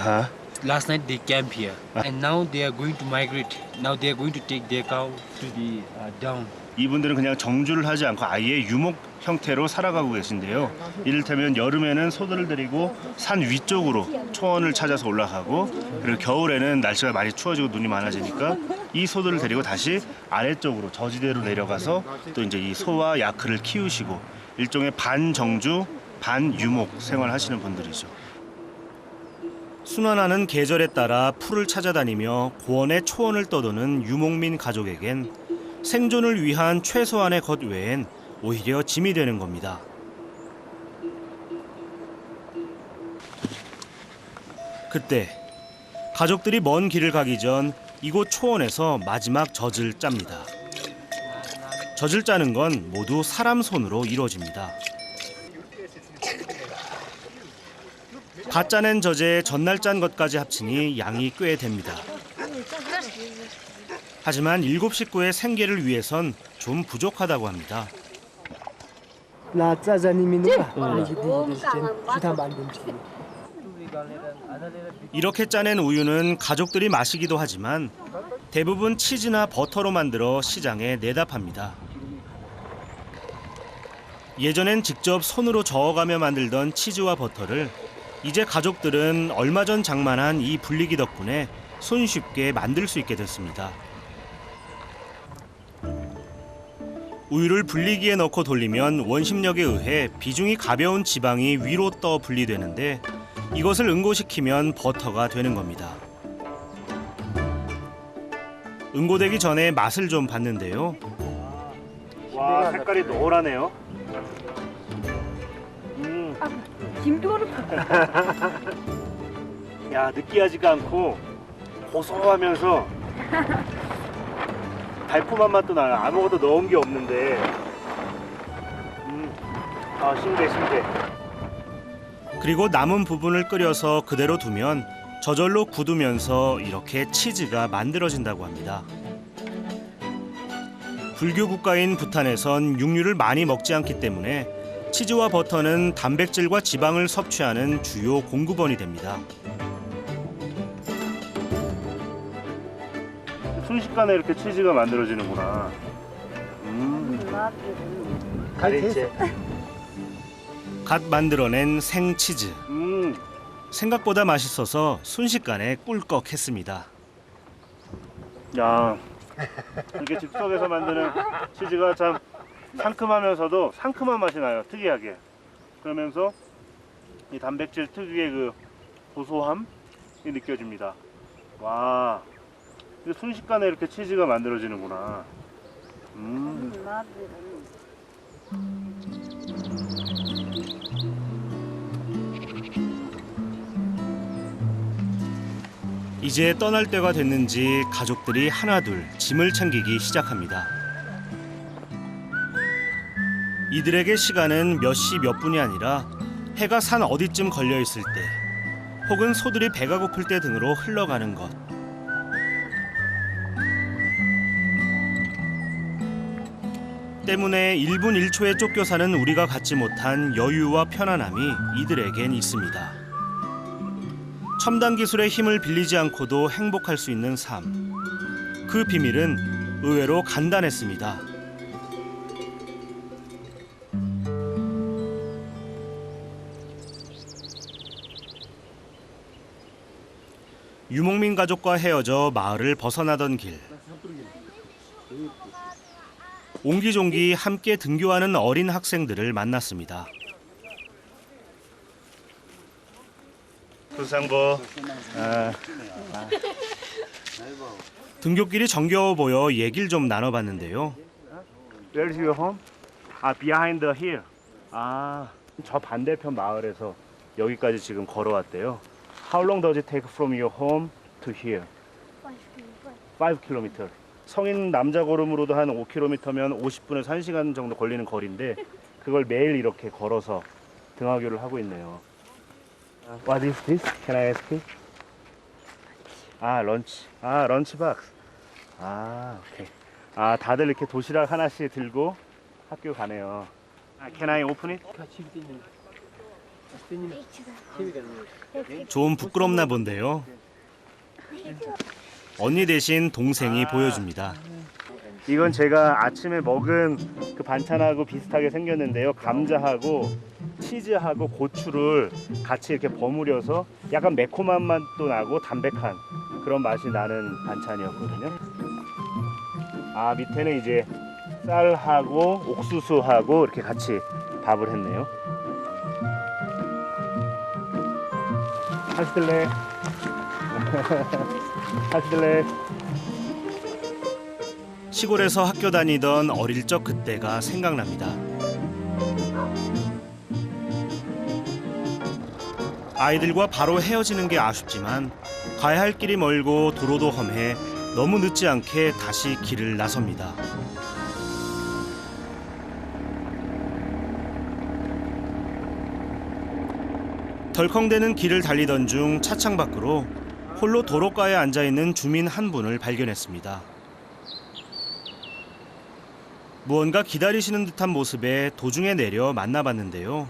Last night they camped here, and now they are going to migrate. Now they are going to take their cow to the down. 이분들은 그냥 정주를 하지 않고 아예 유목 형태로 살아가고 계신데요. 이를테면 여름에는 소들을 데리고 산 위쪽으로 초원을 찾아서 올라가고, 그리고 겨울에는 날씨가 많이 추워지고 눈이 많아지니까 이 소들을 데리고 다시 아래쪽으로 저지대로 내려가서 또 이제 이 소와 야크를 키우시고 일종의 반정주, 반유목 생활하시는 분들이죠. 순환하는 계절에 따라 풀을 찾아다니며 고원의 초원을 떠도는 유목민 가족에겐 생존을 위한 최소한의 것 외엔 오히려 짐이 되는 겁니다. 그때 가족들이 먼 길을 가기 전 이곳 초원에서 마지막 젖을 짭니다. 젖을 짜는 건 모두 사람 손으로 이루어집니다. 갓 짜낸 젖에 전날 짠 것까지 합치니 양이 꽤 됩니다. 하지만 7 식구의 생계를 위해선 좀 부족하다고 합니다. 이렇게 짜낸 우유는 가족들이 마시기도 하지만 대부분 치즈나 버터로 만들어 시장에 내다 팝니다. 예전엔 직접 손으로 저어가며 만들던 치즈와 버터를 이제 가족들은 얼마 전 장만한 이 불리기 덕분에 손쉽게 만들 수 있게 됐습니다. 우유를 불리기에 넣고 돌리면 원심력에 의해 비중이 가벼운 지방이 위로 떠 분리되는데 이것을 응고시키면 버터가 되는 겁니다. 응고되기 전에 맛을 좀 봤는데요. 와, 색깔이 노랗네요. 야, 느끼하지가 않고 고소하면서 달콤한 맛도 나요. 아무것도 넣은 게 없는데. 신기해. 그리고 남은 부분을 끓여서 그대로 두면 저절로 굳으면서 이렇게 치즈가 만들어진다고 합니다. 불교 국가인 부탄에선 육류를 많이 먹지 않기 때문에 치즈와 버터는 단백질과 지방을 섭취하는 주요 공급원이 됩니다. 순식간에 이렇게 치즈가 만들어지는구나. 가리체. 갓 만들어낸 생치즈. 생각보다 맛있어서 순식간에 꿀꺽했습니다. 야, 이렇게 즉석에서 만드는 치즈가 참 상큼하면서도 상큼한 맛이 나요. 특이하게. 그러면서 이 단백질 특유의 그 고소함이 느껴집니다. 와, 순식간에 이렇게 치즈가 만들어지는구나. 이제 떠날 때가 됐는지 가족들이 하나둘 짐을 챙기기 시작합니다. 이들에게 시간은 몇 시 몇 분이 아니라 해가 산 어디쯤 걸려 있을 때 혹은 소들이 배가 고플 때 등으로 흘러가는 것. 때문에 1분 1초에 쫓겨 사는 우리가 갖지 못한 여유와 편안함이 이들에겐 있습니다. 첨단 기술의 힘을 빌리지 않고도 행복할 수 있는 삶. 그 비밀은 의외로 간단했습니다. 유목민 가족과 헤어져 마을을 벗어나던 길. 옹기종기 함께 등교하는 어린 학생들을 만났습니다. 부상보. 등교길이 정겨워 보여 얘기를 좀 나눠봤는데요. Where is your home? Behind the hill. 저 반대편 마을에서 여기까지 지금 걸어왔대요. How long does it take from your home to here? 5 km. 성인 남자 걸음으로도 한 5km면 50분에서 1시간 정도 걸리는 거리인데 그걸 매일 이렇게 걸어서 등하교를 하고 있네요. What is this? Can I ask you? 런치. 런치박스. 오케이. 다들 이렇게 도시락 하나씩 들고 학교 가네요. Can I open it? 좀 부끄럽나 본데요. 언니 대신 동생이 보여줍니다. 이건 제가 아침에 먹은 그 반찬하고 비슷하게 생겼는데요. 감자하고 치즈하고 고추를 같이 이렇게 버무려서 약간 매콤한 맛도 나고 담백한 그런 맛이 나는 반찬이었거든요. 밑에는 이제 쌀하고 옥수수하고 이렇게 같이 밥을 했네요. 하시들래? 하시들래? 시골에서 학교 다니던 어릴 적 그때가 생각납니다. 아이들과 바로 헤어지는 게 아쉽지만 가야 할 길이 멀고 도로도 험해 너무 늦지 않게 다시 길을 나섭니다. 덜컹대는 길을 달리던 중 차창 밖으로 홀로 도로가에 앉아있는 주민 한 분을 발견했습니다. 무언가 기다리시는 듯한 모습에 도중에 내려 만나봤는데요.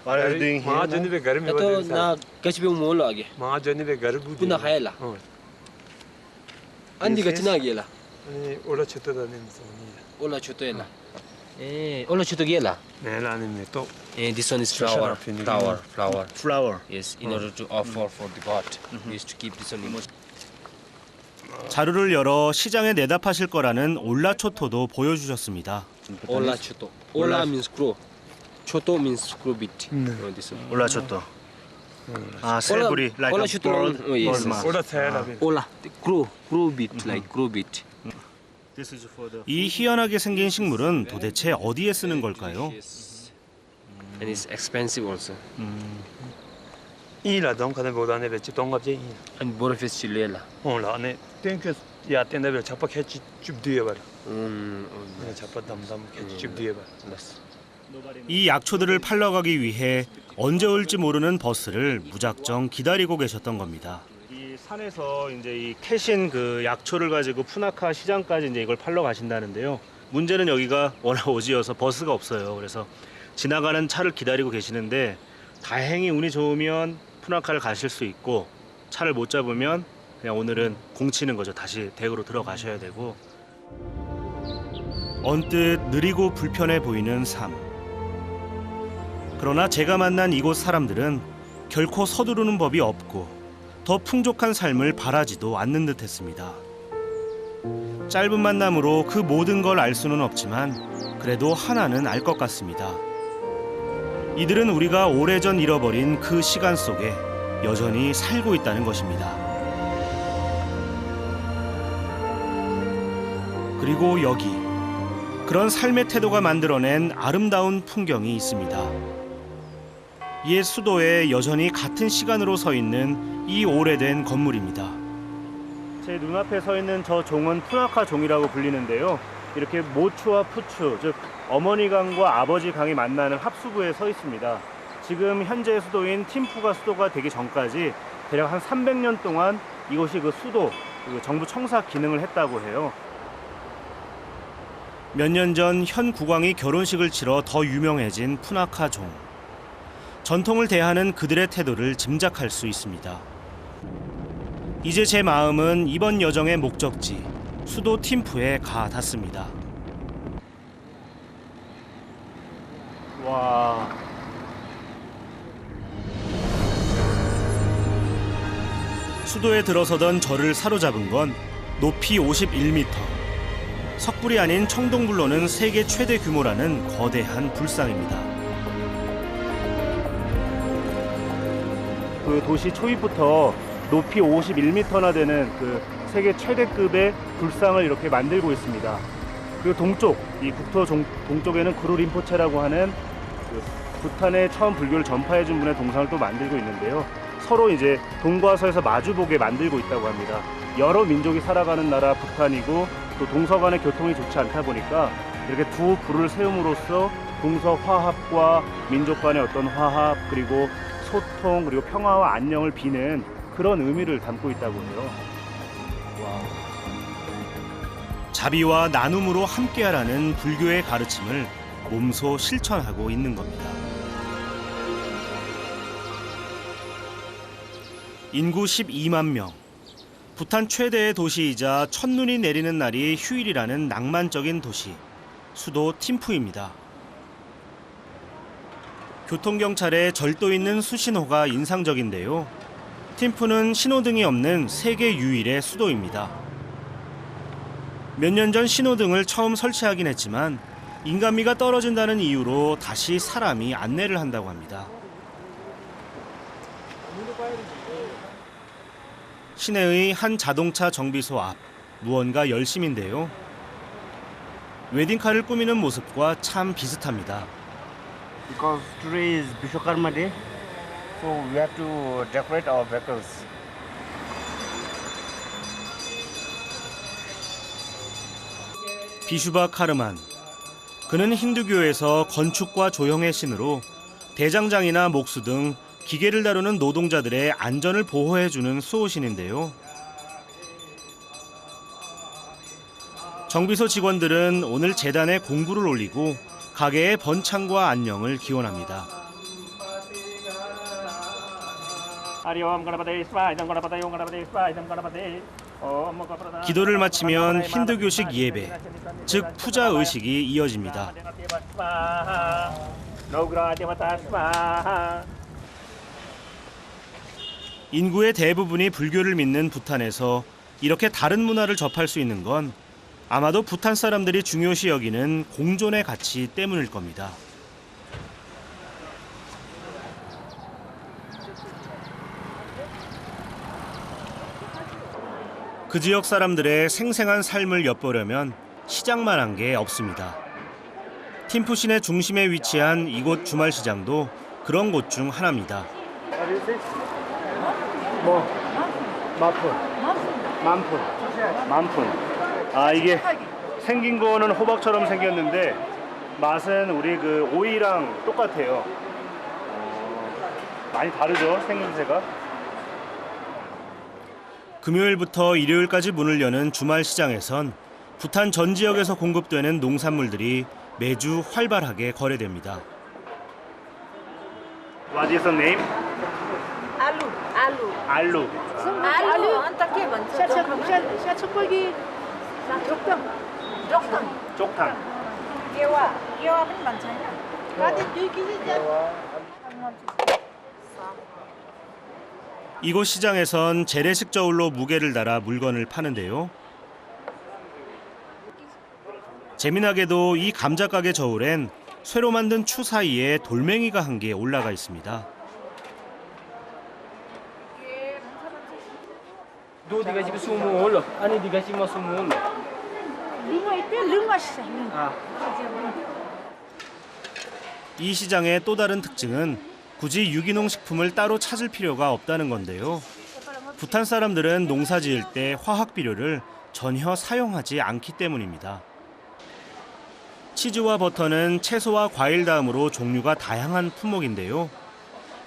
What are you doing here? ना कछ भी मोल आगे मां जने बे घर बुदी पुन्हा खायला अंदी कछ ना गेला ओला छतो दा निमसोनी ओला छतो येला ओला छतो गेला नेला निमे तो this one is flower yes in order to offer for the god is to keep this one emotion. 자루를 열어 시장에 내다 파실 거라는 올라초토도 보여주셨습니다. 올라초토 올라 means grow 초토 means grow bit. 올라초토. 아, 새부리 like a bird. ओला थायला 올라 grow bit like grow bit. 이 희한하게 생긴 식물은 도대체 어디에 쓰는 걸까요? And it's expensive also. 이라 동카네 보다네 베치 동갑제 And borofes chillela. 올라네 땡큐 야 땡데베 잡아 캐치 줍 뒤에 봐라. 네 잡아 담담 캐치 줍 뒤에 봐. 이 약초들을 팔러 가기 위해 언제 올지 모르는 버스를 무작정 기다리고 계셨던 겁니다. 이 산에서 이제 이 캐신 그 약초를 가지고 푸나카 시장까지 이제 이걸 팔러 가신다는데요. 문제는 여기가 워낙 오지여서 버스가 없어요. 그래서 지나가는 차를 기다리고 계시는데 다행히 운이 좋으면 푸나카를 가실 수 있고 차를 못 잡으면 그냥 오늘은 공치는 거죠. 다시 댁으로 들어가셔야 되고. 언뜻 느리고 불편해 보이는 삶. 그러나 제가 만난 이곳 사람들은 결코 서두르는 법이 없고 더 풍족한 삶을 바라지도 않는 듯했습니다. 짧은 만남으로 그 모든 걸 알 수는 없지만 그래도 하나는 알 것 같습니다. 이들은 우리가 오래전 잃어버린 그 시간 속에 여전히 살고 있다는 것입니다. 그리고 여기 그런 삶의 태도가 만들어낸 아름다운 풍경이 있습니다. 옛 수도에 여전히 같은 시간으로 서 있는 이 오래된 건물입니다. 제 눈앞에 서 있는 저 종은 푸나카 종이라고 불리는데요. 이렇게 모추와 푸추, 즉 어머니 강과 아버지 강이 만나는 합수부에 서 있습니다. 지금 현재 수도인 팀푸가 수도가 되기 전까지 대략 한 300년 동안 이곳이 그 수도, 그 정부 청사 기능을 했다고 해요. 몇 년 전 현 국왕이 결혼식을 치러 더 유명해진 푸나카 종. 전통을 대하는 그들의 태도를 짐작할 수 있습니다. 이제 제 마음은 이번 여정의 목적지 수도 팀푸에 가 닿습니다. 와. 수도에 들어서던 저를 사로잡은 건 높이 51m. 석불이 아닌 청동불로는 세계 최대 규모라는 거대한 불상입니다. 그 도시 초입부터 높이 51m나 되는 그 세계 최대급의 불상을 이렇게 만들고 있습니다. 그리고 동쪽, 이 국토 동쪽에는 구루 림포체라고 하는 그 부탄에 처음 불교를 전파해준 분의 동상을 또 만들고 있는데요. 서로 이제 동과 서에서 마주보게 만들고 있다고 합니다. 여러 민족이 살아가는 나라 부탄이고 또 동서 간의 교통이 좋지 않다 보니까 이렇게 두 불을 세움으로써 동서 화합과 민족 간의 어떤 화합 그리고 소통 그리고 평화와 안녕을 비는 그런 의미를 담고 있다고 해요. 와. 자비와 나눔으로 함께하라는 불교의 가르침을 몸소 실천하고 있는 겁니다. 인구 12만 명. 부탄 최대의 도시이자 첫눈이 내리는 날이 휴일이라는 낭만적인 도시, 수도 팀푸입니다. 교통경찰에 절도 있는 수신호가 인상적인데요. 팀푸는 신호등이 없는 세계 유일의 수도입니다. 몇 년 전 신호등을 처음 설치하긴 했지만 인간미가 떨어진다는 이유로 다시 사람이 안내를 한다고 합니다. 시내의 한 자동차 정비소 앞, 무언가 열심인데요. 웨딩카를 꾸미는 모습과 참 비슷합니다. Because today is Vishwakarma Day, so we have to decorate our vehicles. 비슈바 카르만. 그는 힌두교에서 건축과 조형의 신으로 대장장이나 목수 등 기계를 다루는 노동자들의 안전을 보호해주는 수호신인데요. 정비소 직원들은 오늘 재단에 공구를 올리고 가게의 번창과 안녕을 기원합니다. 기도를 마치면 힌두교식 예배, 즉 푸자 의식이 이어집니다. 인구의 대부분이 불교를 믿는 부탄에서 이렇게 다른 문화를 접할 수 있는 건 아마도 부탄 사람들이 중요시 여기는 공존의 가치 때문일 겁니다. 그 지역 사람들의 생생한 삶을 엿보려면 시장만한 게 없습니다. 팀푸 시내 중심에 위치한 이곳 주말시장도 그런 곳 중 하나입니다. 만푼. 아, 이게 생긴 거는 호박처럼 생겼는데 맛은 우리 그 오이랑 똑같아요. 많이 다르죠, 생김새가. 금요일부터 일요일까지 문을 여는 주말 시장에선 부탄 전 지역에서 공급되는 농산물들이 매주 활발하게 거래됩니다. What is the name? 알루. 쪽탕. 이곳 시장에선 재래식 저울로 무게를 달아 물건을 파는데요. 재미나게도 이 감자가게 저울엔 쇠로 만든 추 사이에 돌멩이가 한 개 올라가 있습니다. 너 네가 집에 숨어 올라. 아니 네가 집에 숨어 올라. 이 시장의 또 다른 특징은 굳이 유기농 식품을 따로 찾을 필요가 없다는 건데요. 부탄 사람들은 농사 지을 때 화학 비료를 전혀 사용하지 않기 때문입니다. 치즈와 버터는 채소와 과일 다음으로 종류가 다양한 품목인데요.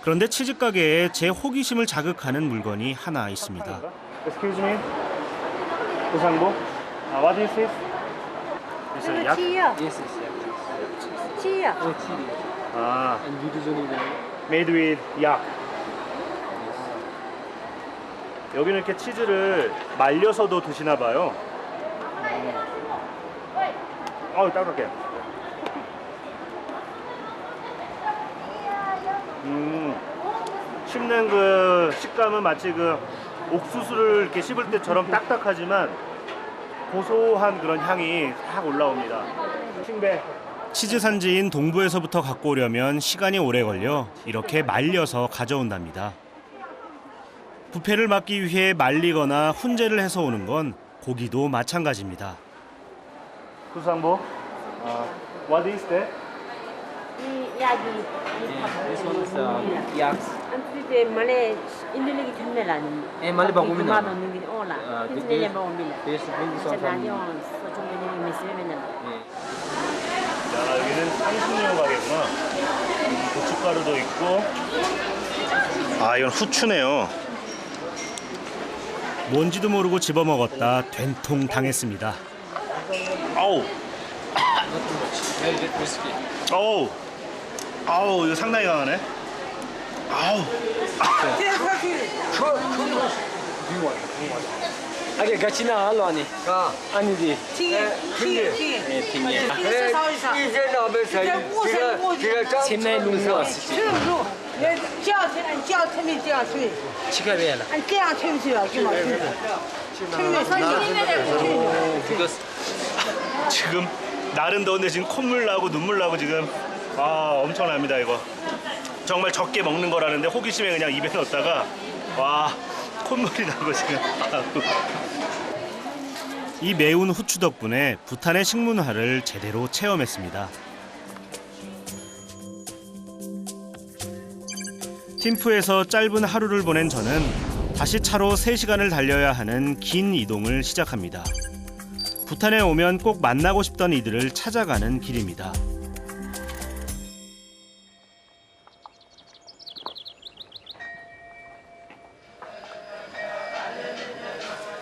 그런데 치즈 가게에 제 호기심을 자극하는 물건이 하나 있습니다. Excuse me. 구상보. What is this? Is it 약? Yes. 치야. 아. Made with 약. 여기는 이렇게 치즈를 말려서도 드시나 봐요. 아우, 따뜻해. 씹는 그 식감은 마치 그 옥수수를 이렇게 씹을 때처럼 딱딱하지만 고소한 그런 향이 싹 올라옵니다. 싱배. 치즈 산지인 동부에서부터 갖고 오려면 시간이 오래 걸려 이렇게 말려서 가져온답니다. 부패를 막기 위해 말리거나 훈제를 해서 오는 건 고기도 마찬가지입니다. 구상보. What is that? This one is yaks. Malay Indonesia 전매라는. Malay bagumina. 야, 여기는 향신료 가게구나. 고춧가루도 있고. 아, 이건 후추네요. 뭔지도 모르고 집어먹었다 된통 당했습니다. 아우. 아우, 이거 상당히 강하네. 아우. 아게 같이 나갈로 아니. 아니지. семнай лунга. 치카베라. 지금 날은 더운데 지금 콧물 나고 눈물 나고 지금 엄청납니다. 이거 정말 적게 먹는 거라는데 호기심에 그냥 입에 넣었다가 와, 콧물이 나고 지금. 이 매운 후추 덕분에 부탄의 식문화를 제대로 체험했습니다. 팀프에서 짧은 하루를 보낸 저는 다시 차로 3시간을 달려야 하는 긴 이동을 시작합니다. 부탄에 오면 꼭 만나고 싶던 이들을 찾아가는 길입니다.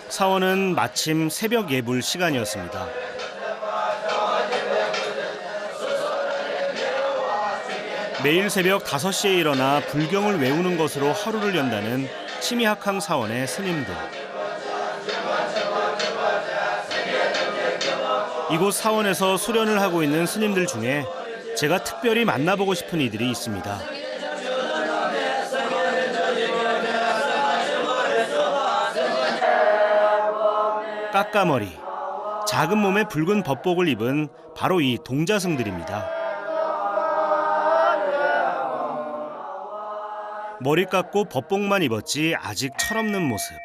사원은 마침 새벽 예불 시간이었습니다. 매일 새벽 5시에 일어나 불경을 외우는 것으로 하루를 연다는 치미학항 사원의 스님들. 이곳 사원에서 수련을 하고 있는 스님들 중에 제가 특별히 만나보고 싶은 이들이 있습니다. 까까머리, 작은 몸에 붉은 법복을 입은 바로 이 동자승들입니다. 머리 깎고 법복만 입었지 아직 철없는 모습.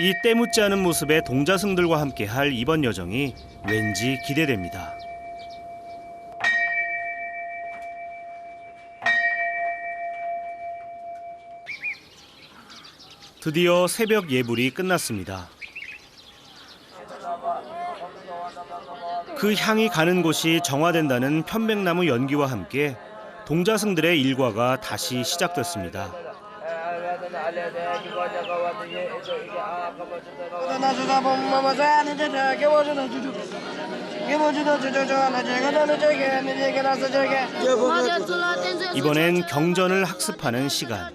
이 때묻지 않은 모습의 동자승들과 함께할 이번 여정이 왠지 기대됩니다. 드디어 새벽 예불이 끝났습니다. 그 향이 가는 곳이 정화된다는 편백나무 연기와 함께 동자승들의 일과가 다시 시작됐습니다. 이번엔 경전을 학습하는 시간.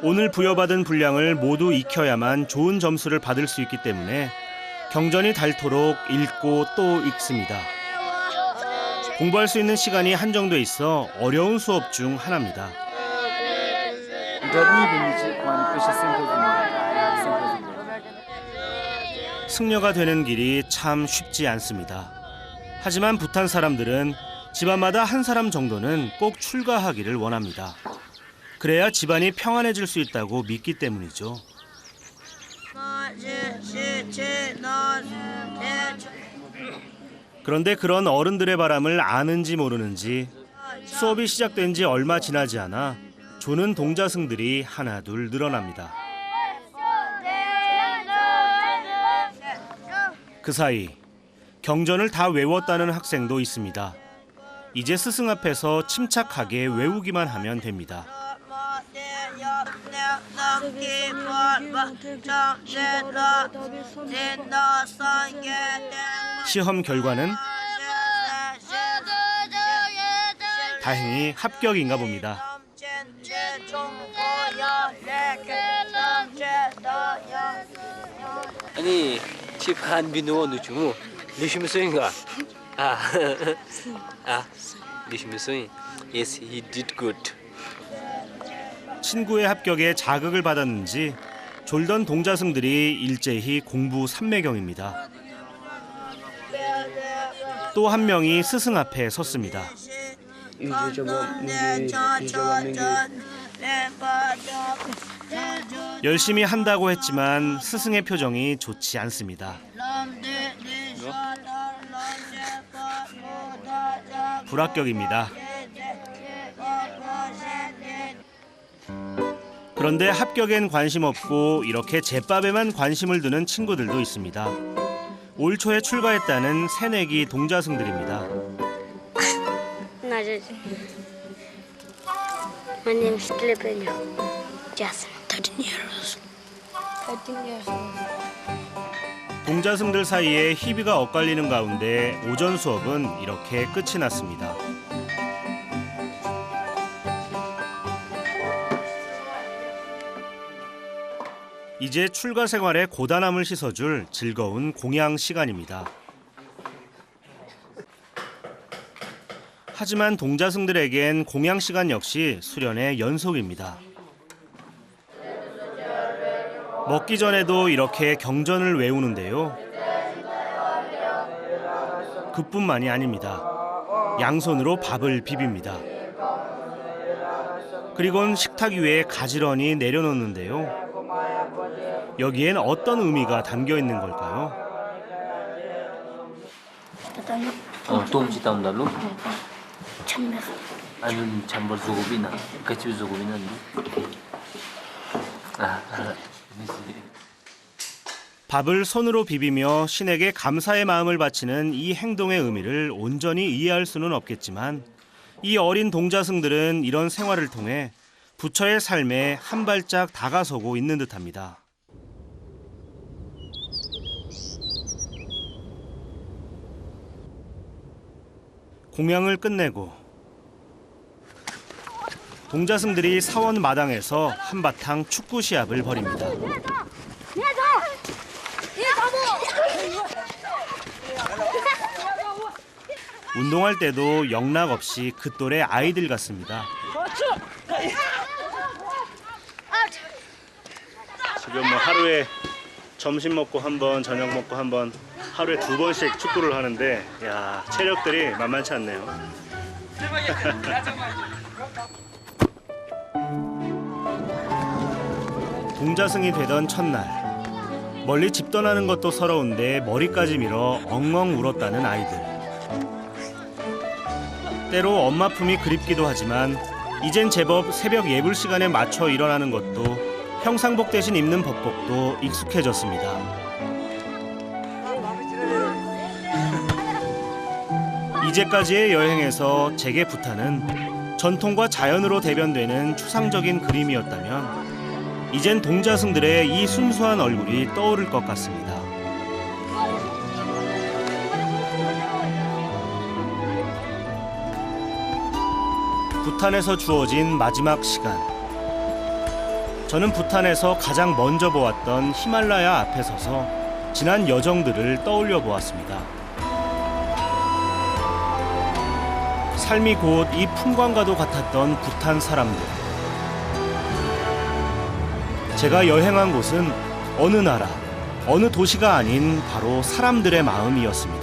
오늘 부여받은 분량을 모두 익혀야만 좋은 점수를 받을 수 있기 때문에 경전이 닳도록 읽고 또 읽습니다. 공부할 수 있는 시간이 한정돼 있어 어려운 수업 중 하나입니다. 승려가 되는 길이 참 쉽지 않습니다. 하지만 부탄 사람들은 집안마다 한 사람 정도는 꼭 출가하기를 원합니다. 그래야 집안이 평안해질 수 있다고 믿기 때문이죠. 그런데 그런 어른들의 바람을 아는지 모르는지 수업이 시작된 지 얼마 지나지 않아 조는 동자승들이 하나둘 늘어납니다. 그 사이 경전을 다 외웠다는 학생도 있습니다. 이제 스승 앞에서 침착하게 외우기만 하면 됩니다. 시험 결과는 다행히 합격인가 봅니다. 아니 집한 비누원도 주고 리시무소인가? 리시무소인. Yes, he did good. 친구의 합격에 자극을 받았는지 졸던 동자승들이 일제히 공부 삼매경입니다. 또 한 명이 스승 앞에 섰습니다. 열심히 한다고 했지만 스승의 표정이 좋지 않습니다. 불합격입니다. 그런데 합격엔 관심 없고 이렇게 제밥에만 관심을 두는 친구들도 있습니다. 올 초에 출가했다는 새내기 동자승들입니다. My name is Filipino. Yes, 13 years. 13 years. 동자승들 사이에 희비가 엇갈리는 가운데 오전 수업은 이렇게 끝이 났습니다. 이제 출가 생활의 고단함을 씻어줄 즐거운 공양 시간입니다. 하지만 동자승들에겐 공양 시간 역시 수련의 연속입니다. 먹기 전에도 이렇게 경전을 외우는데요. 그뿐만이 아닙니다. 양손으로 밥을 비빕니다. 그리곤 식탁 위에 가지런히 내려놓는데요. 여기엔 어떤 의미가 담겨 있는 걸까요? dalu. Tom ci tam dalu. Chamber. Anun chamber zugubina. Kachi zugubina. 밥을 손으로 비비며 신에게 감사의 마음을 바치는 이 행동의 의미를 온전히 이해할 수는 없겠지만 이 어린 동자승들은 이런 생활을 통해 부처의 삶에 한 발짝 다가서고 있는 듯합니다. 공양을 끝내고 동자승들이 사원 마당에서 한바탕 축구 시합을 벌입니다. 운동할 때도 영락 없이 그 또래 아이들 같습니다. 지금 뭐 하루에 점심 먹고 한 번, 저녁 먹고 한 번, 하루에 2번씩 축구를 하는데, 야, 체력들이 만만치 않네요. 동자승이 되던 첫날, 멀리 집 떠나는 것도 서러운데 머리까지 밀어 엉엉 울었다는 아이들. 때로 엄마 품이 그립기도 하지만 이젠 제법 새벽 예불 시간에 맞춰 일어나는 것도 형상복 대신 입는 법복도 익숙해졌습니다. 이제까지의 여행에서 제게 부탄은 전통과 자연으로 대변되는 추상적인 그림이었다면 이젠 동자승들의 이 순수한 얼굴이 떠오를 것 같습니다. 부탄에서 주어진 마지막 시간. 저는 부탄에서 가장 먼저 보았던 히말라야 앞에 서서 지난 여정들을 떠올려 보았습니다. 삶이 곧 이 풍광과도 같았던 부탄 사람들. 제가 여행한 곳은 어느 나라, 어느 도시가 아닌 바로 사람들의 마음이었습니다.